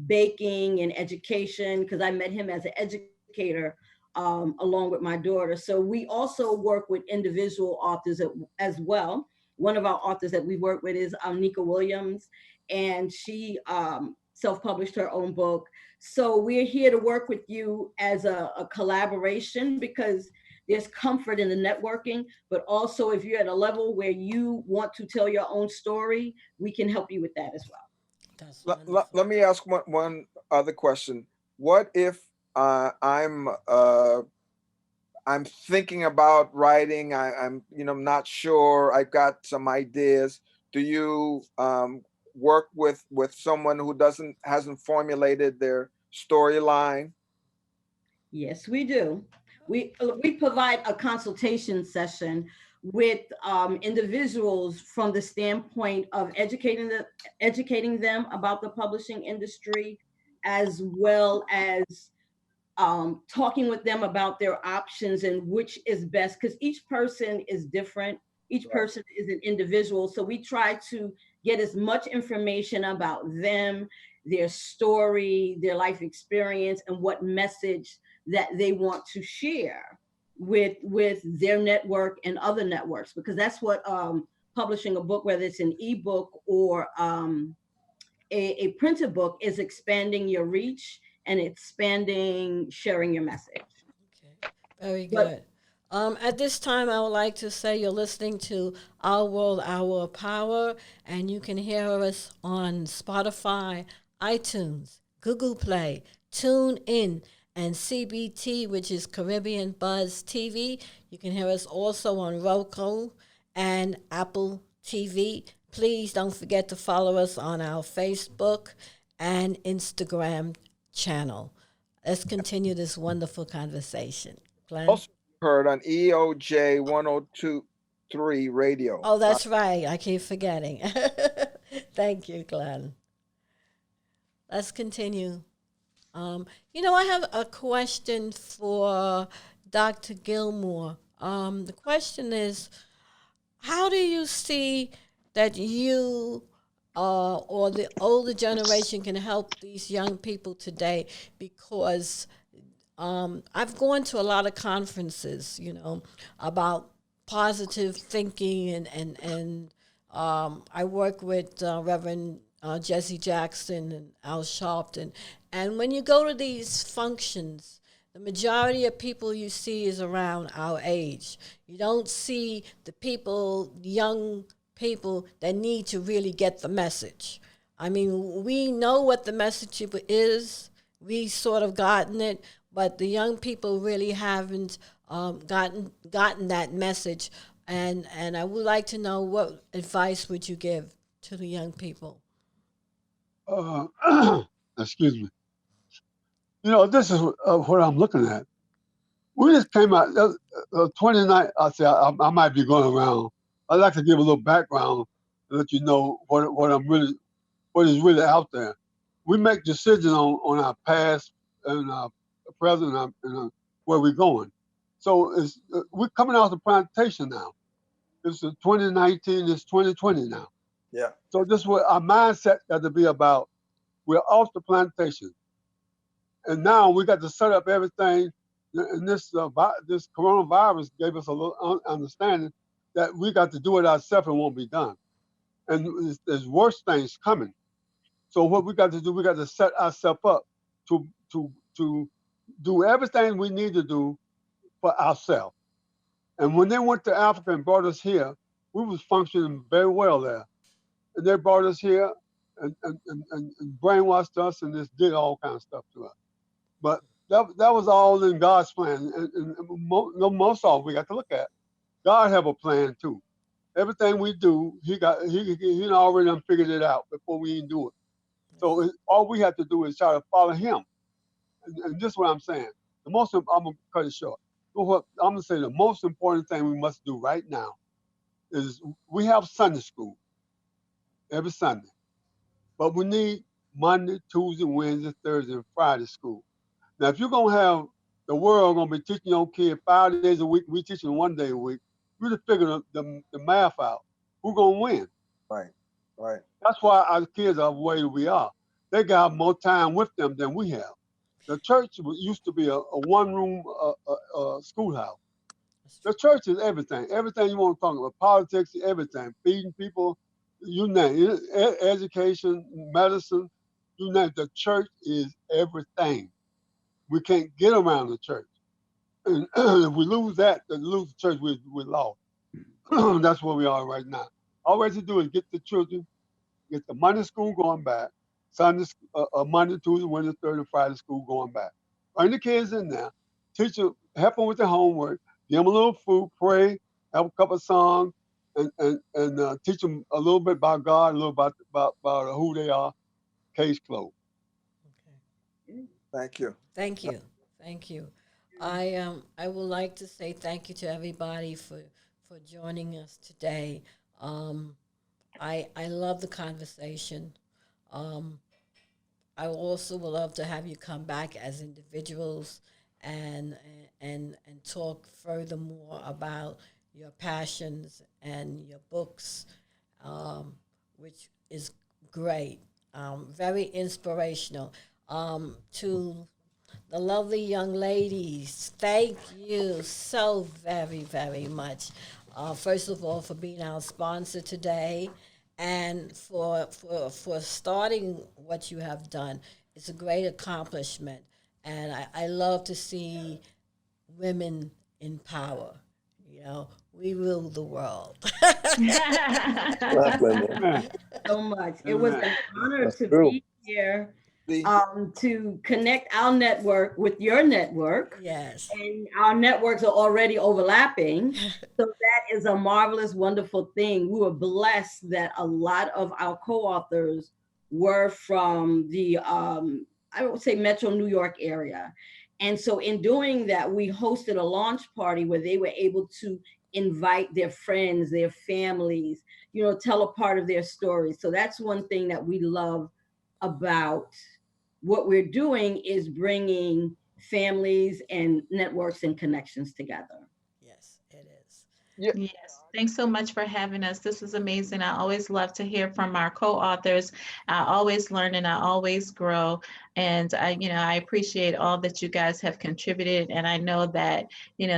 baking and education, because I met him as an educator along with my daughter. So we also work with individual authors as well. One of our authors that we work with is Nika Williams, and she self-published her own book. So we're here to work with you as a collaboration, because there's comfort in the networking, but also if you're at a level where you want to tell your own story, we can help you with that as well. That's Let me ask one other question. What if I'm thinking about writing, I'm not sure, I've got some ideas. Do you work with someone who hasn't formulated their storyline? Yes, we do. We provide a consultation session with individuals from the standpoint of educating them about the publishing industry, as well as talking with them about their options and which is best, because each person is different. Each person is an individual. So we try to get as much information about them, their story, their life experience, and what message that they want to share with their network and other networks, because that's what publishing a book, whether it's an ebook or a printed book, is expanding your reach and expanding sharing your message. Okay, very good. At this time, I would like to say you're listening to Our World, Our Power, and you can hear us on Spotify, iTunes, Google Play, TuneIn, and CBT, which is Caribbean Buzz TV. You can hear us also on Roku and Apple TV. Please don't forget to follow us on our Facebook and Instagram channel. Let's continue this wonderful conversation. Glenn? Also heard on EOJ 102.3 radio. Oh, that's right. I keep forgetting. Thank you, Glenn. Let's continue. I have a question for Dr. Gilmore. The question is, how do you see that you or the older generation can help these young people today? Because I've gone to a lot of conferences, about positive thinking, and I work with Reverend Jesse Jackson and Al Sharpton. And when you go to these functions, the majority of people you see is around our age. You don't see the young people that need to really get the message. I mean, we know what the message is. We sort of gotten it, but the young people really haven't gotten that message. And I would like to know, what advice would you give to the young people? Excuse me. This is what I'm looking at. We just came out 29. I might be going around. I'd like to give a little background and let you know what is really out there. We make decisions on our past and our present and where we're going. So we're coming off the plantation now. It's 2019. It's 2020 now. Yeah. So this is what our mindset got to be about. We're off the plantation. And now we got to set up everything. And this coronavirus gave us a little understanding that we got to do it ourselves and won't be done. And there's worse things coming. So what we got to do, we got to set ourselves up to do everything we need to do for ourselves. And when they went to Africa and brought us here, we was functioning very well there. And they brought us here and brainwashed us and just did all kinds of stuff to us. But that was all in God's plan. And most of all we got to look at, God have a plan too. Everything we do, he already done figured it out before we even do it. So all we have to do is try to follow him. And this is what I'm saying. I'm gonna cut it short. I'm gonna say the most important thing we must do right now is we have Sunday school every Sunday, but we need Monday, Tuesday, Wednesday, Thursday, and Friday school. Now, if you're gonna have the world gonna be teaching your kid 5 days a week, we teaching 1 day a week, we just figure the math out. Who's gonna win? Right. That's why our kids are the way we are. They got more time with them than we have. The church used to be a one-room schoolhouse. The church is everything. Everything you want to talk about, politics, everything, feeding people, you name it, education, medicine, you name it. The church is everything. We can't get around the church. And if we lose that, lose the church, we're lost. That's where we are right now. All we have to do is get the children, get the Monday school going back, Sunday, Monday, Tuesday, Wednesday, Thursday, Friday school going back. Bring the kids in there, teach them, help them with their homework, give them a little food, pray, have a couple of songs, and teach them a little bit about God, a little about who they are. Case closed. Okay. Thank you. Thank you. I would like to say thank you to everybody for joining us today. I love the conversation. I also would love to have you come back as individuals and talk furthermore about your passions and your books, which is great, very inspirational. To the lovely young ladies, thank you so very, very much. First of all, for being our sponsor today, and for starting what you have done. It's a great accomplishment, and I love to see women in power. You know, we rule the world. So much. It was an honor That's to true. be here. To connect our network with your network. Yes. And our networks are already overlapping. So that is a marvelous, wonderful thing. We were blessed that a lot of our co-authors were from the, I would say, Metro New York area. And so in doing that, we hosted a launch party where they were able to invite their friends, their families, you know, tell a part of their story. So that's one thing that we love about what we're doing, is bringing families and networks and connections together. Yes, it is. Yes, thanks so much for having us. This is amazing. I always love to hear from our co-authors. I always learn and I always grow. And I appreciate all that you guys have contributed. And I know that,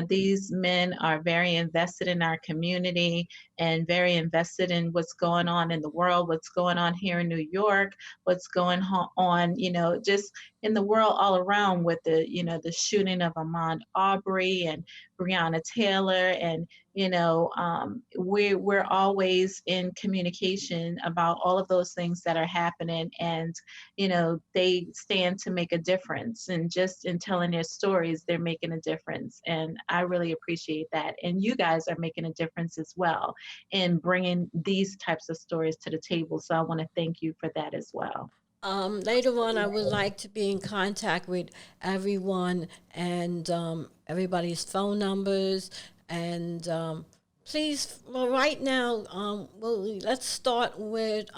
these men are very invested in our community and very invested in what's going on in the world, what's going on here in New York, what's going on, just in the world all around with the shooting of Ahmaud Arbery and Breonna Taylor. And we're always in communication about all of those things that are happening, and they stand to make a difference, and just in telling their stories, they're making a difference. And I really appreciate that. And you guys are making a difference as well in bringing these types of stories to the table. So I want to thank you for that as well. Later on, I would like to be in contact with everyone and everybody's phone numbers. And please, well, right now, let's start with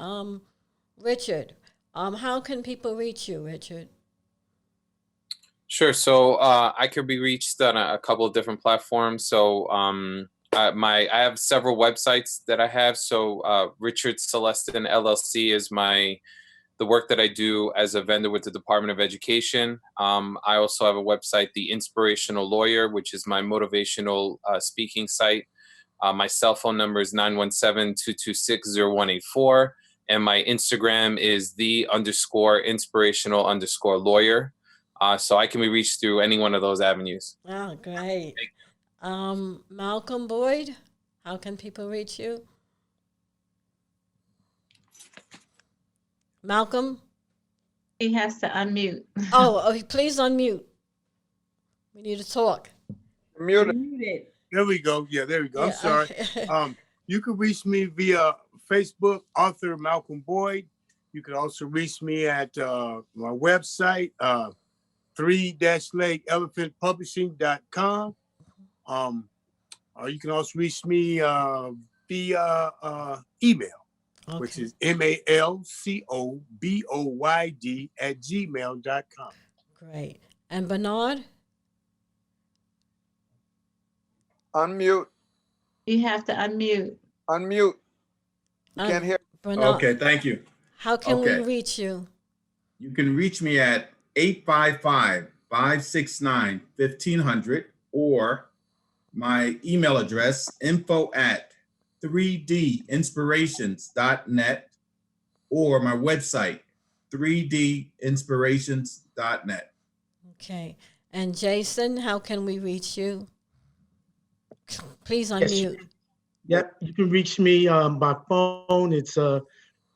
Richard. How can people reach you, Richard? Sure. So I could be reached on a couple of different platforms. So I have several websites that I have. So Richard Celestin LLC is the work that I do as a vendor with the Department of Education. I also have a website, The Inspirational Lawyer, which is my motivational speaking site. My cell phone number is 917-226-0184. And my Instagram is _inspirational_lawyer. So I can be reached through any one of those avenues. Oh, great. Malcolm Boyd, how can people reach you? Malcolm? He has to unmute. Oh, please unmute. We need to talk. Muted. Muted. There we go. Yeah, there we go. I'm Yeah, sorry. You can reach me via Facebook, author Malcolm Boyd. You can also reach me at my website, 3-legelephantpublishing.com. Or you can also reach me via email, which is malcoboyd@gmail.com. Great. And Bernard? Unmute. You have to unmute. Unmute. We can't hear. Bernard, Okay, thank you. how can we Okay. reach you? You can reach me at 855-569-1500 or my email address, info@3dinspirations.net, or my website, 3dinspirations.net. Okay. And Jason, how can we reach you? Please Yes, unmute. Yep, you can reach me by phone. It's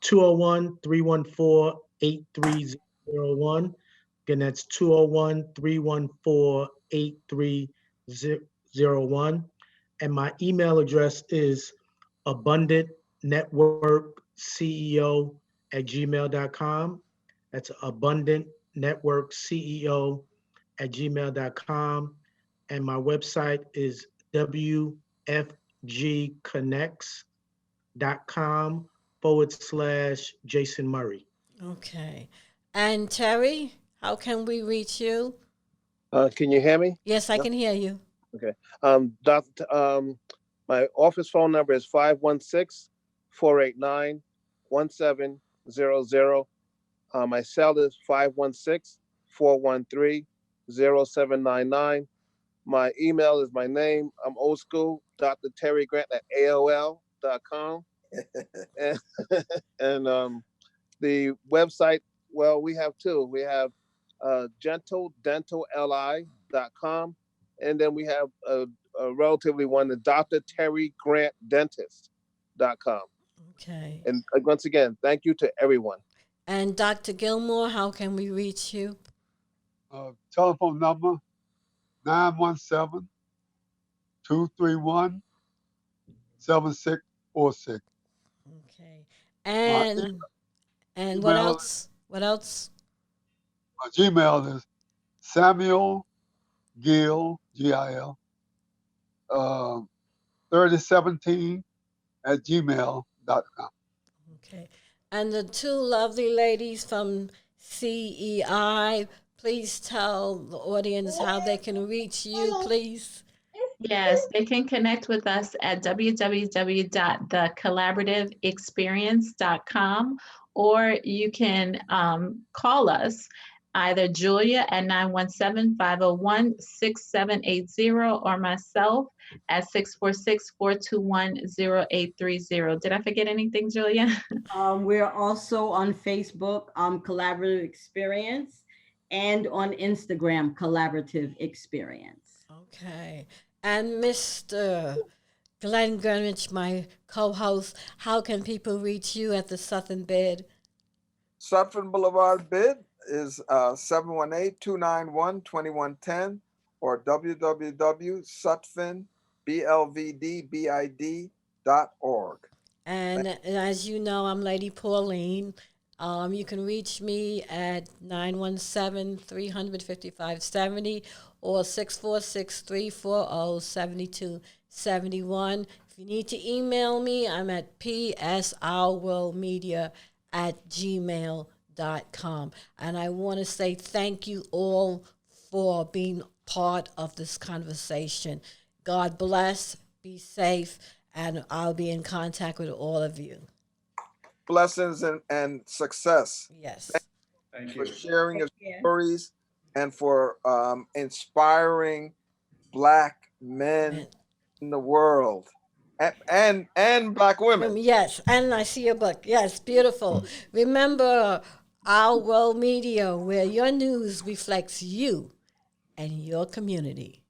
201-314-8301. Again, that's 201-314-8301. And my email address is abundantnetworkceo@gmail.com. That's abundantnetworkceo@gmail.com. And my website is wfgconnects.com/Jason Murray. Okay. And Terry, how can we reach you? Can you hear me? Yes, I can hear you. Okay. My office phone number is 516-489-1700. My cell is 516-413-0799. My email is my name. I'm old school, Dr. Terry Grant at AOL.com. and the website, well, we have two. We have gentledentalli.com, and then we have a relatively one, the Dr. Terry Grant Dentist.com. Okay. And once again, thank you to everyone. And Dr. Gilmore, how can we reach you? Telephone number 917-231-7646. Okay. And what email- else? What else? My Gmail is Samuel Gill, Gil, 3017 @gmail.com. Okay. And the two lovely ladies from CEI, please tell the audience how they can reach you, please. Yes, they can connect with us at www.thecollaborativeexperience.com, or you can call us, either Julia at 917-501-6780 or myself at 646-421-0830. Did I forget anything, Julia? We're also on Facebook, Collaborative Experience, and on Instagram, Collaborative Experience. Okay. And Mr. Glenn Greenwich, my co-host, how can people reach you at the Southern Bid? Sutphin Boulevard bid is 718-291-2110 or www.sutphinblvdbid.org. And as you know, I'm Lady Pauline. You can reach me at 917-300-5570 or 646-340-7271. If you need to email me, I'm at psourworldmedia@gmail.com. And I want to say thank you all for being part of this conversation. God bless, be safe, and I'll be in contact with all of you. Blessings and success. Yes. Thank For you. sharing your Thank you. stories and for inspiring Black men in the world and Black women. Yes, and I see your book. Yes, beautiful. Remember, Our World Media, where your news reflects you and your community.